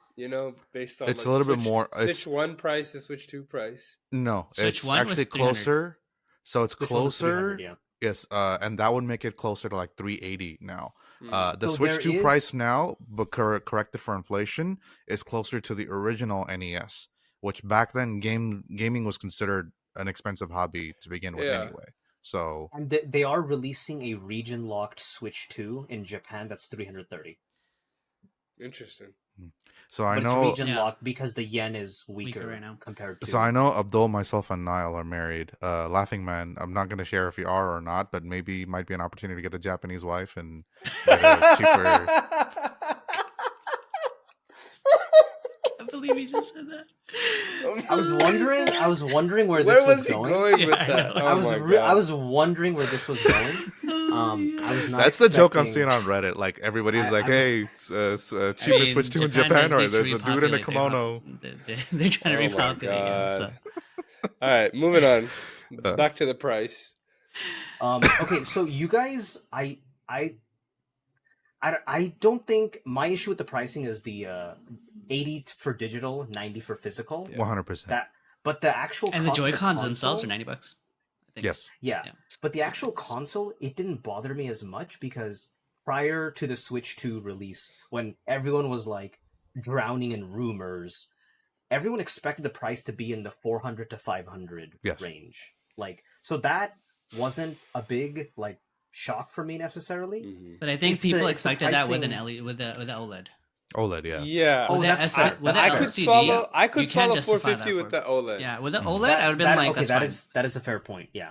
Based on it's a little bit more. Switch 1 price to Switch 2 price. No, Switch it's actually closer. So it's closer. Yes, and that would make it closer to like $380 now. The Switch 2 price now, but corrected for inflation, is closer to the original NES, which back then gaming was considered an expensive hobby to begin with anyway. So and they are releasing a region locked Switch 2 in Japan that's $330. Interesting. So I know it's region locked because the yen is weaker right now compared to. So I know Abdul, myself, and Nael are married. Laughing Man, I'm not going to share if you are or not, but maybe might be an opportunity to get a Japanese wife and get a cheaper. I believe he just said that. I was wondering where this was going with that. I was wondering where this was going. I was not That's the joke I'm seeing on Reddit. Like everybody's hey, cheaper Switch 2 in Japan, or there's a dude in a kimono. They're trying to repopulate again. So. All right, moving on. Back to the price. Okay, so you guys, I don't think my issue with the pricing is the 80 for digital, 90 for physical. 100%. But the actual and the Joy-Cons themselves are $90. I think. Yes. Yeah, but the actual console, it didn't bother me as much because prior to the Switch 2 release, when everyone was like drowning in rumors, everyone expected the price to be in the 400 to 500 range. Like, so that wasn't a big shock for me necessarily. Mm-hmm. But I think people expected that with an LED, with the OLED. OLED, yeah. Yeah. Oh, that's fair. I could swallow 450 with the OLED. Yeah, with the OLED, I would have been that is a fair point. Yeah.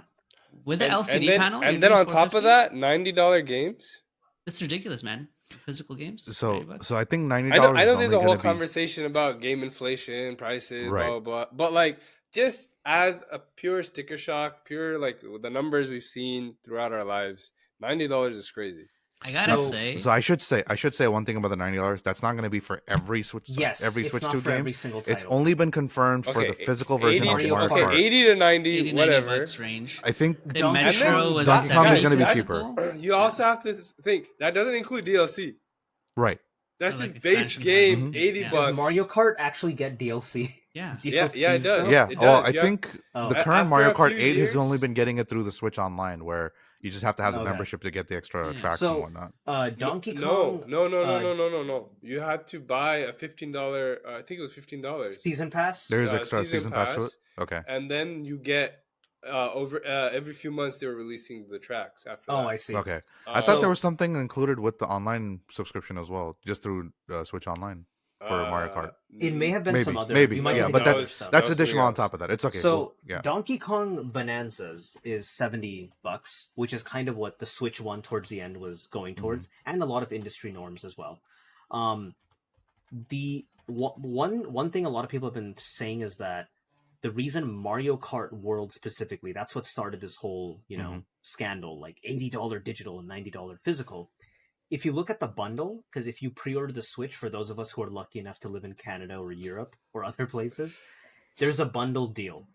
With the LCD panel, and then on top of that, $90 games. It's ridiculous, man. Physical games. So I think $90. I know there's a whole conversation about game inflation, prices, blah blah. But just as a pure sticker shock, pure the numbers we've seen throughout our lives, $90 is crazy. I gotta say. So I should say one thing about the $90. That's not going to be for every Switch. Yes, every Switch 2 game. Every single title. It's only been confirmed for the physical version of Mario Kart. 80 to 90, whatever. Range. I think Metro was Donkey Kong is going to be cheaper. You also have to think that doesn't include DLC. Right. That's just base game, $80. Does Mario Kart actually get DLC? Yeah. Yeah, it does. Yeah. It Well, does. I think the current Mario Kart 8 has only been getting it through the Switch Online, where you just have to have the membership to get the extra tracks and whatnot. Donkey Kong. No. You had to buy a $15. I think it was $15 season pass. There's extra season pass to it. Okay. And then you get over every few months they were releasing the tracks after that. Oh, I see. Okay. I thought there was something included with the online subscription as well, just through Switch Online for Mario Kart. It may have been some other. But that's additional on top of that. It's okay. So Donkey Kong Bonanzas is $70, which is kind of what the Switch one towards the end was going towards, and a lot of industry norms as well. The one thing a lot of people have been saying is that the reason Mario Kart World specifically, that's what started this whole, scandal, like $80 digital and $90 physical. If you look at the bundle, because if you pre-order the Switch, for those of us who are lucky enough to live in Canada or Europe or other places, there's a bundle deal.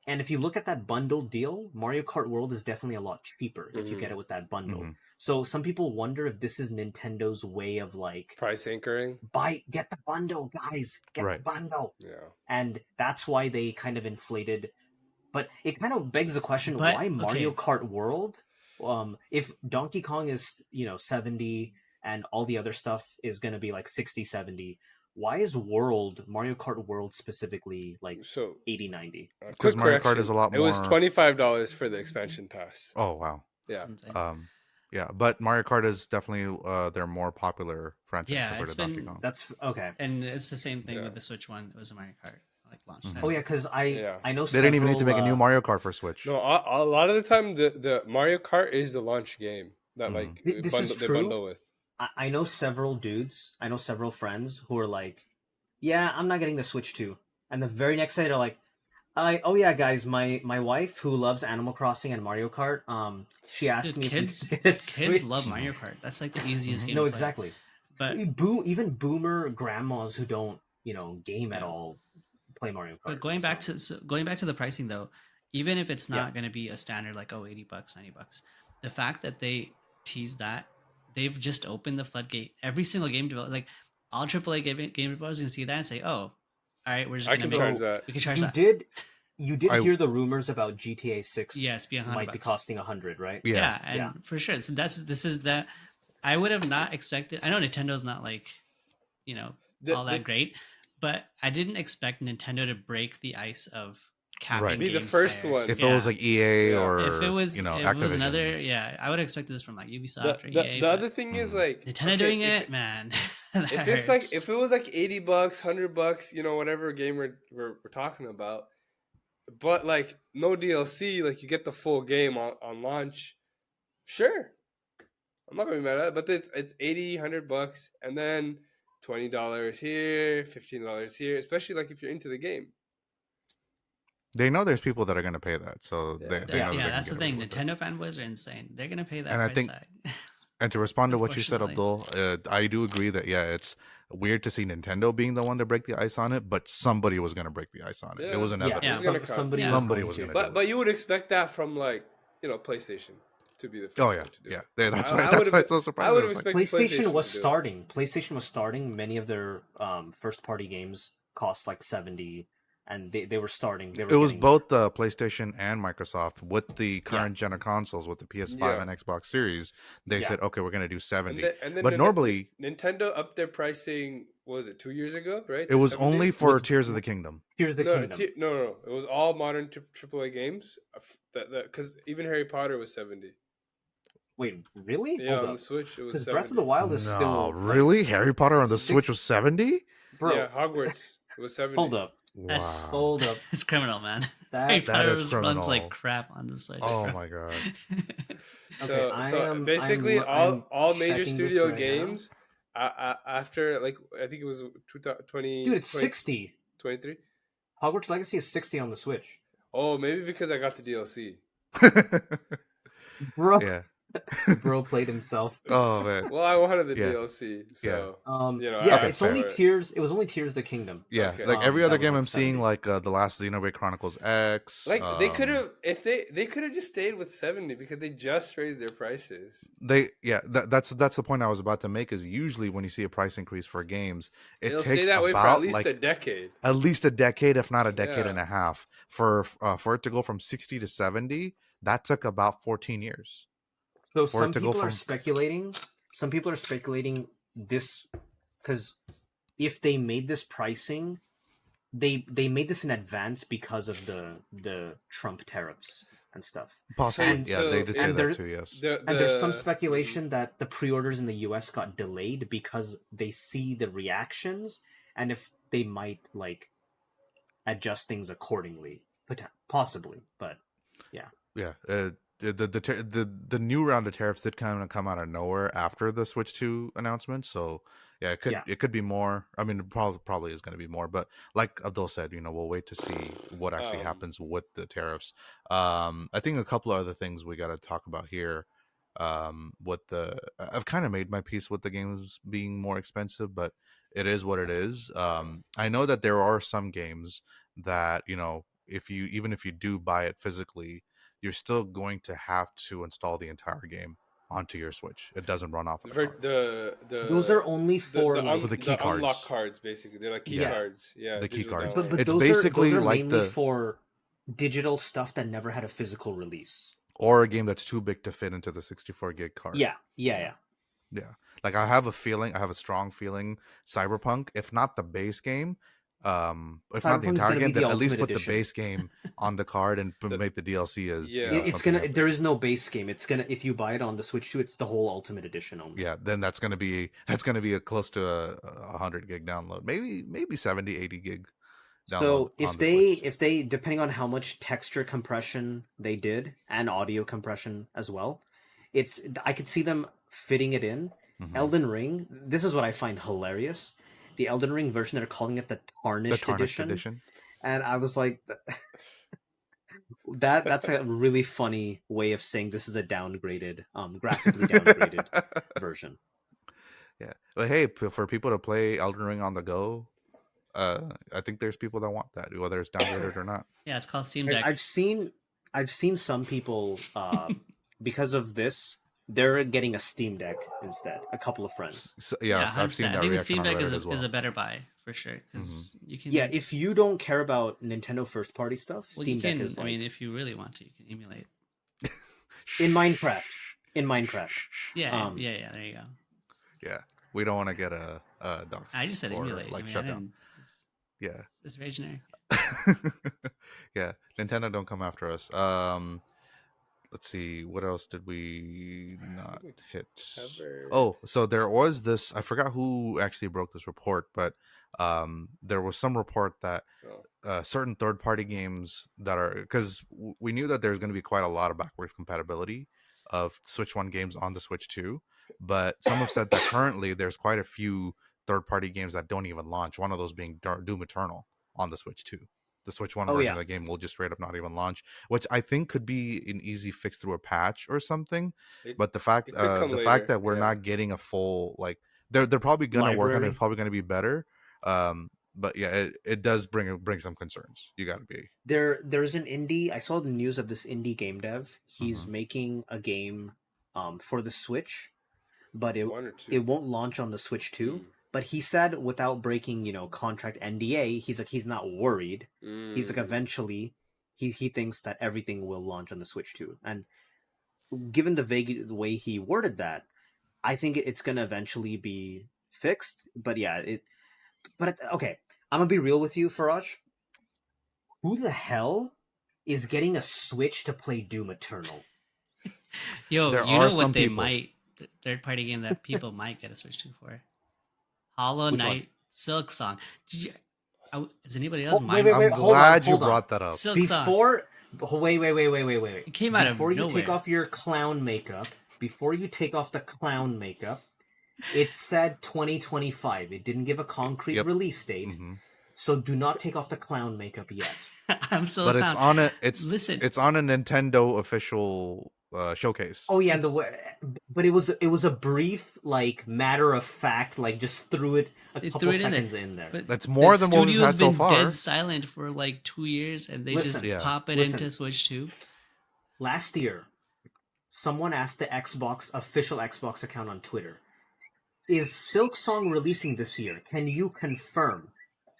And if you look at that bundle deal, Mario Kart World is definitely a lot cheaper if you get it with that bundle. So some people wonder if this is Nintendo's way of like price anchoring. Get the bundle, guys. Get the bundle. Yeah. And that's why they kind of inflated. But it kind of begs the question, why Mario Kart World? If Donkey Kong is, 70 and all the other stuff is going to be like 60, 70, why is Mario Kart World specifically like 80, 90? Because Mario Kart is a lot more. It was $25 for the expansion pass. Oh, wow. Yeah. Yeah, but Mario Kart is definitely their more popular franchise compared to Donkey Kong. That's okay. And it's the same thing with the Switch one. It was a Mario Kart launch. Oh yeah, because I know they didn't even need to make a new Mario Kart for Switch. No, a lot of the time the Mario Kart is the launch game that they bundle with. I know several friends who are like, yeah, I'm not getting the Switch 2. And the very next day they're like, oh yeah, guys, my wife who loves Animal Crossing and Mario Kart, she asked me kids love Mario Kart. That's like the easiest game. No, to exactly. But even boomer grandmas who don't, game at all play Mario Kart. But going back to the pricing though, even if it's not going to be a standard like $80, $90, the fact that they tease that, they've just opened the floodgate. Every single game developer, like all AAA game developers, going to see that and say, "Oh, all right, we're just going to charge that." We can charge that. You did hear the rumors about GTA 6? Yes, might be costing $100, right? Yeah, and for sure. So this is that. I would have not expected. I know Nintendo's not like, all that great, but I didn't expect Nintendo to break the ice of capping. Be the first one. If it was like EA or if it was Activision. It was another, I would have expected this from like Ubisoft or EA. The other thing is like Nintendo doing it, man. if it was like $80, $100, whatever game we're talking about, but like no DLC, like you get the full game on launch, sure, I'm not gonna be mad at it. But it's $80, $100, and then $20 here, $15 here, especially like if you're into the game. They know there's people that are going to pay that, so they know that's the thing. Nintendo fanboys are insane. They're going to pay that and price tag. And to respond to what you said, Abdul, I do agree that it's weird to see Nintendo being the one to break the ice on it, but somebody was going to break the ice on it. It was inevitable. Somebody was going to. But you would expect that from like PlayStation to be the first one to do it. That's why it's so surprising. I would have expected PlayStation was starting. PlayStation was starting. Many of their first party games cost like $70. And they were starting. It was both the PlayStation and Microsoft with the current gen of consoles, with the PS5 and Xbox Series. They said, okay, we're going to do 70. And then but normally, Nintendo upped their pricing. What was it, 2 years ago? Right? It was only for Tears of the Kingdom. Tears of the Kingdom. No. It was all modern AAA games. Because even Harry Potter was 70. Wait, really? Yeah, on the Switch it was 70. Breath of the Wild is still. Really? Harry Potter on the Switch was 70? Bro. Yeah, Hogwarts. It was 70. Hold up. Wow. Hold up. It's criminal, man. That is criminal. Runs like crap on the Switch. Oh my god. So basically, all major studio games after like I think it was 2020. Dude, it's 60. 23. Hogwarts Legacy is 60 on the Switch. Oh, maybe because I got the DLC. Bro. Yeah. Bro played himself. Oh man. Well, I wanted the DLC, so it's only Tears. It was only Tears of the Kingdom. Yeah, okay. Like every other game I'm seeing, like the last Xenoblade Chronicles X. Like they could have, if they could have just stayed with 70 because they just raised their prices. That's the point I was about to make. Is usually when you see a price increase for games, it'll stay that way for at least a decade. At least a decade, if not a decade and a half. For it to go from 60 to 70, that took about 14 years. So some people are speculating this because if they made this pricing, they made this in advance because of the Trump tariffs and stuff. Possibly, they did say that too. Yes, and there's some speculation that the pre-orders in the U.S. got delayed because they see the reactions and if they might like adjust things accordingly, possibly. But yeah. the new round of tariffs did kind of come out of nowhere after the Switch 2 announcement. So yeah, it could be more. I mean, it probably is going to be more. But like Abdul said, we'll wait to see what actually happens with the tariffs. I think a couple of other things we got to talk about here. I've kind of made my peace with the games being more expensive, but it is what it is. I know that there are some games that if you do buy it physically, you're still going to have to install the entire game onto your Switch. It doesn't run off those are only for the key cards. Unlock cards, basically. They're like key cards. Yeah, the key cards. But it's those basically are like mainly for digital stuff that never had a physical release, or a game that's too big to fit into the 64 gig card. Yeah. Like I have a strong feeling Cyberpunk, if not the base game, if not the entire game, then at least put the base game on the card and make the DLC as it's gonna. There is no base game. It's gonna, if you buy it on the Switch 2, it's the whole Ultimate Edition only. Yeah, then that's gonna be a close to a 100 gig download, maybe 70, 80 gig download. So if they depending on how much texture compression they did and audio compression as well, I could see them fitting it in. Mm-hmm. Elden Ring. This is what I find hilarious. The Elden Ring version, they're calling it the Tarnished Edition. And I was like, that's a really funny way of saying this is a downgraded, graphically downgraded version. Yeah. But hey, for people to play Elden Ring on the go, I think there's people that want that, whether it's downgraded or not. Yeah, it's called Steam Deck. I've seen some people, because of this, they're getting a Steam Deck instead. A couple of friends. So, I've seen that. I think the Steam Deck is a better buy for sure. You can. Yeah, if you don't care about Nintendo first party stuff, Steam Deck is. I mean, if you really want to, you can emulate. In Minecraft. Yeah. There you go. Yeah, we don't want to get a dox. I just said emulate. Shut down. Yeah. It's very generic. Yeah, Nintendo don't come after us. Let's see, what else did we not hit? Oh, so there was this, I forgot who actually broke this report, but there was some report that certain third-party games that are, because we knew that there's going to be quite a lot of backward compatibility of Switch 1 games on the Switch 2, but some have said that currently there's quite a few third-party games that don't even launch, one of those being Doom Eternal on the Switch 2. The Switch 1 version of the game will just straight up not even launch, which I think could be an easy fix through a patch or something. But the fact that we're not getting a full, like, they're probably going to work on it, it's probably going to be better. But yeah, it does bring some concerns. You got to be there's an indie. I saw the news of this indie game dev. He's making a game for the Switch, but it won't launch on the Switch 2. But he said, without breaking, contract NDA, he's not worried. He's like, eventually, he thinks that everything will launch on the Switch 2. And given the way he worded that, I think it's going to eventually be fixed. But yeah, okay, I'm going to be real with you, Faraj. Who the hell is getting a Switch to play Doom Eternal? Yo, you know what they might, third-party game that people might get a Switch 2 for? Hollow Knight Silksong. Is anybody else? I'm glad you brought that up. Wait. It came out of nowhere. Before you take off your clown makeup, it said 2025. It didn't give a concrete release date. Mm-hmm. So do not take off the clown makeup yet. I'm still. But it's on a Nintendo official showcase. Oh yeah, but it was a brief, like, matter of fact, like, just threw it a couple seconds in there. But that's more than what we've had so far. Studio's been dead silent for like 2 years, and they pop it into Switch 2. Last year, someone asked the official Xbox account on Twitter, "Is Silksong releasing this year? Can you confirm?"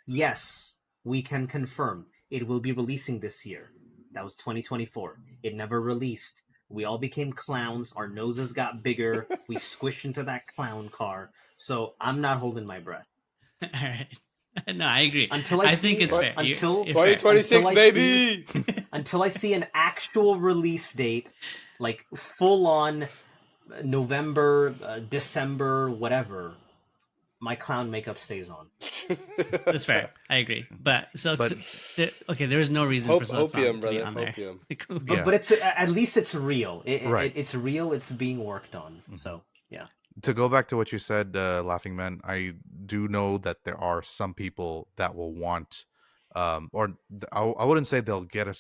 Yes, we can confirm. It will be releasing this year. That was 2024. It never released. We all became clowns. Our noses got bigger. We squished into that clown car. So I'm not holding my breath. All right. No, I agree. I think it's fair. Until 2026, baby. Until I see an actual release date, like full on November, December, whatever. my clown makeup stays on. That's fair. I agree. But okay, there is no reason for Silk Song to be on there. But it's at least it's real. Right. It's real. It's being worked on. Mm-hmm. So yeah. To go back to what you said, Laughing Man, I do know that there are some people that will want, or I wouldn't say they'll get a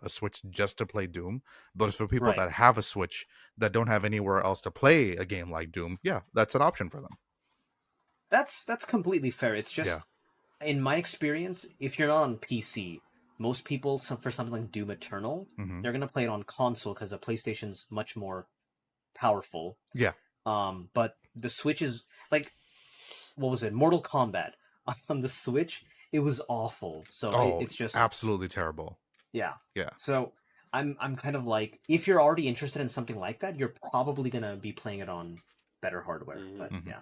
Switch just to play Doom, but it's for people that have a Switch that don't have anywhere else to play a game like Doom. Yeah, that's an option for them. That's completely fair. It's just, in my experience, if you're not on PC, most people, for something like Doom Eternal, they're going to play it on console because the PlayStation's much more powerful. Yeah. But the Switch is, like, what was it? Mortal Kombat. On the Switch, it was awful. So it's just... absolutely terrible. Yeah. Yeah. So I'm kind of like, if you're already interested in something like that, you're probably going to be playing it on better hardware. But yeah.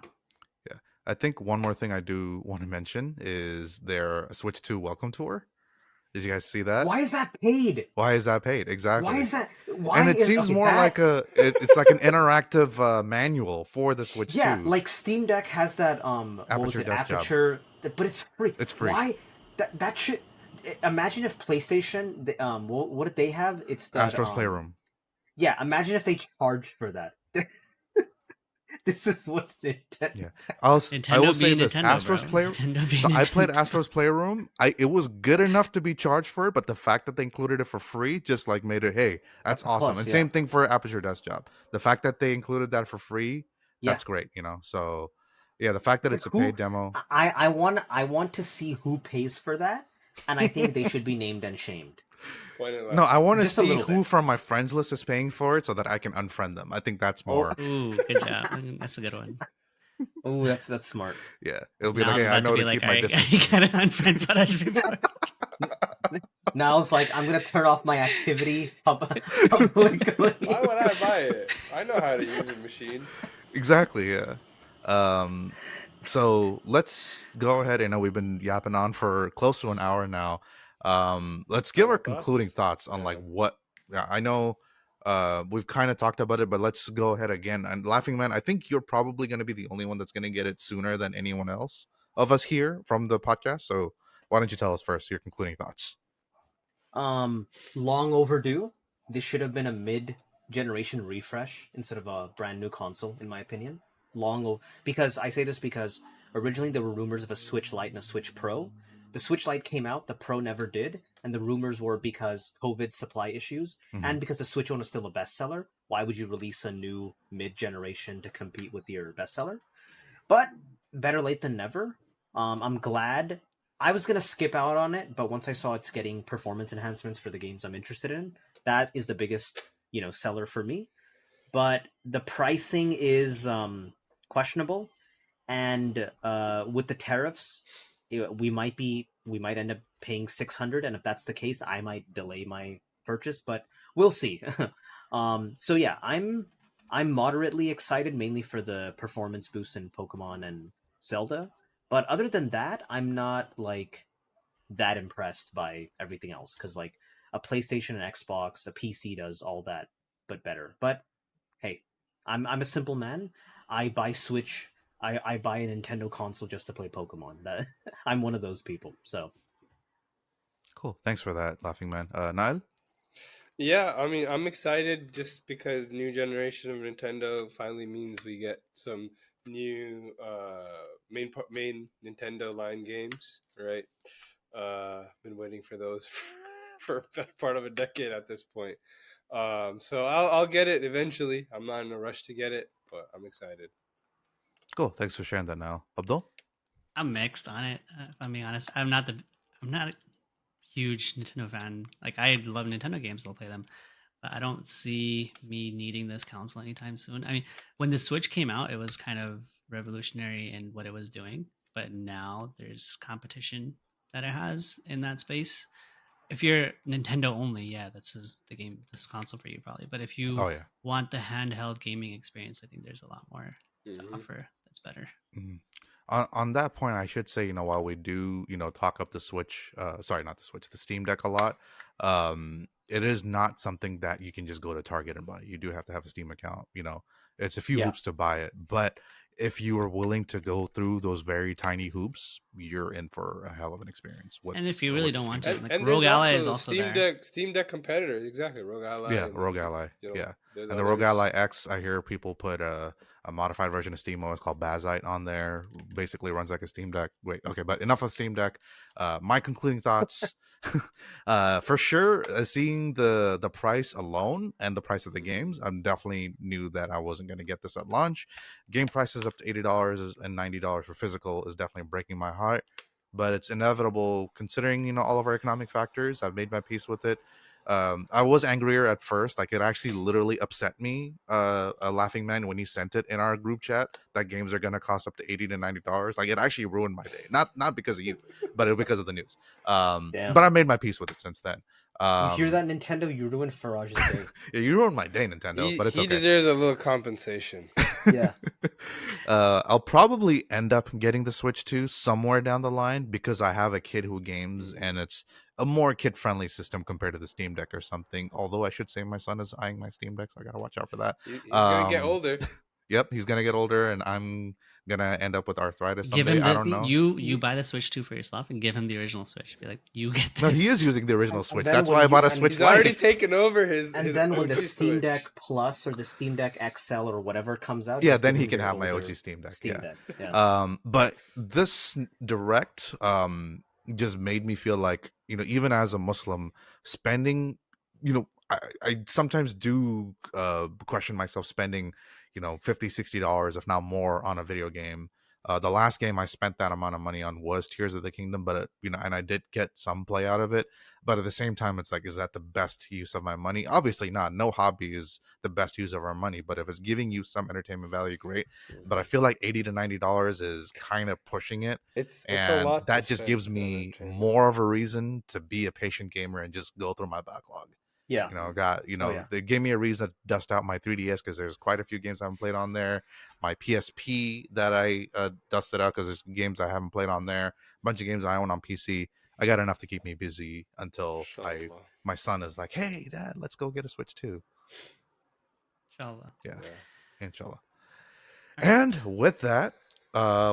I think one more thing I do want to mention is their Switch 2 welcome tour. Did you guys see that? Why is that paid? Why is that paid? Exactly. Why is that? And it seems more like it's like an interactive manual for the Switch 2. Yeah, like Steam Deck has that aperture, but it's free. It's free. Why? That should... Imagine if PlayStation, what did they have? It's that, Astro's Playroom. Yeah, imagine if they charged for that. This is what Nintendo. Yeah, I will say this: Astro's Playroom. So I played Astro's Playroom. It was good enough to be charged for it, but the fact that they included it for free just like made it, hey, that's awesome. Plus, and same thing for Aperture Desktop. The fact that they included that for free, that's great. So yeah, the fact that it's a paid demo. I want to see who pays for that, and I think they should be named and shamed. No, I want to see who from my friends list is paying for it so that I can unfriend them. I think that's more. Ooh, good job. That's a good one. Oh, that's smart. Yeah, it'll be like, hey, I know to keep my distance. I gotta unfriend Faraj. Now it's like, I'm gonna turn off my activity publicly. Why would I buy it? I know how to use a machine. Exactly. Yeah. So let's go ahead. I know we've been yapping on for close to an hour now. Let's give our concluding thoughts on like what I know we've kind of talked about it, but let's go ahead again. And Laughing Man, I think you're probably going to be the only one that's going to get it sooner than anyone else of us here from the podcast. So why don't you tell us first your concluding thoughts? Long overdue. This should have been a mid-generation refresh instead of a brand new console, in my opinion. Because I say this because originally there were rumors of a Switch Lite and a Switch Pro. The Switch Lite came out, the Pro never did, and the rumors were because COVID supply issues, and because the Switch One is still a bestseller. Why would you release a new mid-generation to compete with your bestseller? But better late than never. I'm glad. I was going to skip out on it, but once I saw it's getting performance enhancements for the games I'm interested in, that is the biggest, seller for me. But the pricing is questionable, and with the tariffs, we might end up paying $600, and if that's the case, I might delay my purchase, but we'll see. So yeah, I'm moderately excited, mainly for the performance boost in Pokemon and Zelda. But other than that, I'm not like that impressed by everything else, because like a PlayStation and Xbox, a PC does all that, but better. But hey, I'm a simple man. I buy Switch. I buy a Nintendo console just to play Pokemon. I'm one of those people. So cool. Thanks for that, Laughing Man. Nael? Yeah, I mean, I'm excited just because new generation of Nintendo finally means we get some new main Nintendo line games, right? Been waiting for those for part of a decade at this point. So I'll get it eventually. I'm not in a rush to get it, but I'm excited. Cool. Thanks for sharing that, now. Abdul? I'm mixed on it, if I'm being honest. I'm not a huge Nintendo fan. Like, I love Nintendo games, I'll play them. But I don't see me needing this console anytime soon. I mean, when the Switch came out, it was kind of revolutionary in what it was doing. But now there's competition that it has in that space. If you're Nintendo only, yeah, this console for you probably. But if you want the handheld gaming experience, I think there's a lot more to offer that's better. On that point, I should say, while we do, talk up the Switch, the Steam Deck a lot, it is not something that you can just go to Target and buy. You do have to have a Steam account. It's a few hoops to buy it, but if you are willing to go through those very tiny hoops, you're in for a hell of an experience. And if you really don't want to, like and Rogue Ally is also also there. Steam Deck competitors, exactly. Rogue Ally. Yeah, Rogue Ally. Yeah, and the others. Rogue Ally X, I hear people put a modified version of SteamOS called Bazite on there. Basically runs like a Steam Deck. Wait, okay, but enough of Steam Deck. My concluding thoughts. For sure, seeing the price alone and the price of the games, I definitely knew that I wasn't going to get this at launch. Game prices up to $80 and $90 for physical is definitely breaking my heart, but it's inevitable considering all of our economic factors. I've made my peace with it. I was angrier at first. Like, it actually literally upset me, a laughing man, when he sent it in our group chat that games are gonna cost up to $80 to $90. Like, it actually ruined my day. Not because of you, but because of the news. But I made my peace with it since then. You hear that, Nintendo? You ruined Faraj's day. Yeah, you ruined my day, Nintendo. But it's okay. He deserves a little compensation. Yeah. I'll probably end up getting the Switch 2 somewhere down the line because I have a kid who games, and it's a more kid-friendly system compared to the Steam Deck or something. Although I should say my son is eyeing my Steam Deck, so I gotta watch out for that. He's gonna get older. Yep, he's gonna get older, and I'm gonna end up with arthritis someday. I don't know. You buy the Switch 2 for yourself and give him the original Switch. Be like, you get this. No, he is using the original Switch. That's why I bought a Switch. He's already taken over his. And then when the Steam Deck Plus or the Steam Deck XL or whatever comes out, yeah, then he can have my OG Steam Deck. Deck. Yeah. But this Direct just made me feel like, even as a Muslim, spending, I sometimes do question myself spending, $50, $60, if not more, on a video game. The last game I spent that amount of money on was Tears of the Kingdom, but and I did get some play out of it. But at the same time, it's like, is that the best use of my money? Obviously not. No hobby is the best use of our money, but if it's giving you some entertainment value, great. But I feel like $80 to $90 is kind of pushing it. It's a lot. That just gives me more of a reason to be a patient gamer and just go through my backlog. Yeah. They gave me a reason to dust out my 3DS because there's quite a few games I haven't played on there. My PSP that I dusted out because there's games I haven't played on there. A bunch of games I own on PC. I got enough to keep me busy until my son is like, hey, Dad, let's go get a Switch 2. Inshallah. Yeah. Inshallah. And with that,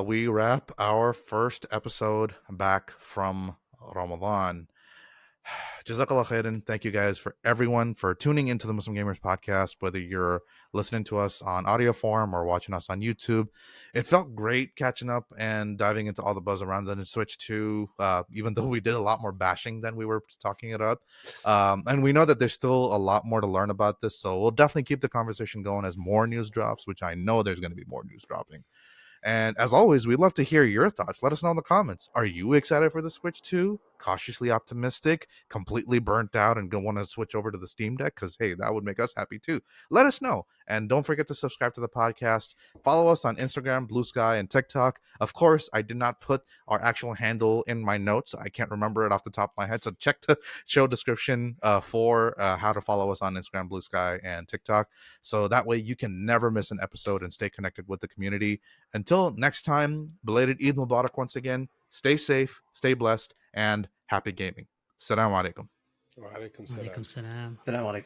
we wrap our first episode back from Ramadan. Jazakallah khairan. Thank you guys for everyone for tuning into the Muslim Gamers podcast, whether you're listening to us on audio form or watching us on YouTube. It felt great catching up and diving into all the buzz around the Switch 2, even though we did a lot more bashing than we were talking it up. And we know that there's still a lot more to learn about this, so we'll definitely keep the conversation going as more news drops, which I know there's going to be more news dropping. And as always, we'd love to hear your thoughts. Let us know in the comments. Are you excited for the Switch 2? Cautiously optimistic? Completely burnt out and want to switch over to the Steam Deck? Because, hey, that would make us happy too. Let us know. And don't forget to subscribe to the podcast. Follow us on Instagram, Blue Sky, and TikTok. Of course, I did not put our actual handle in my notes. I can't remember it off the top of my head. So check the show description for how to follow us on Instagram, Blue Sky, and TikTok. So that way you can never miss an episode and stay connected with the community. Until next time, belated Eid Mubarak once again. Stay safe, stay blessed, and happy gaming. Assalamu alaikum. Wa alaikum salam. Assalamu alaikum.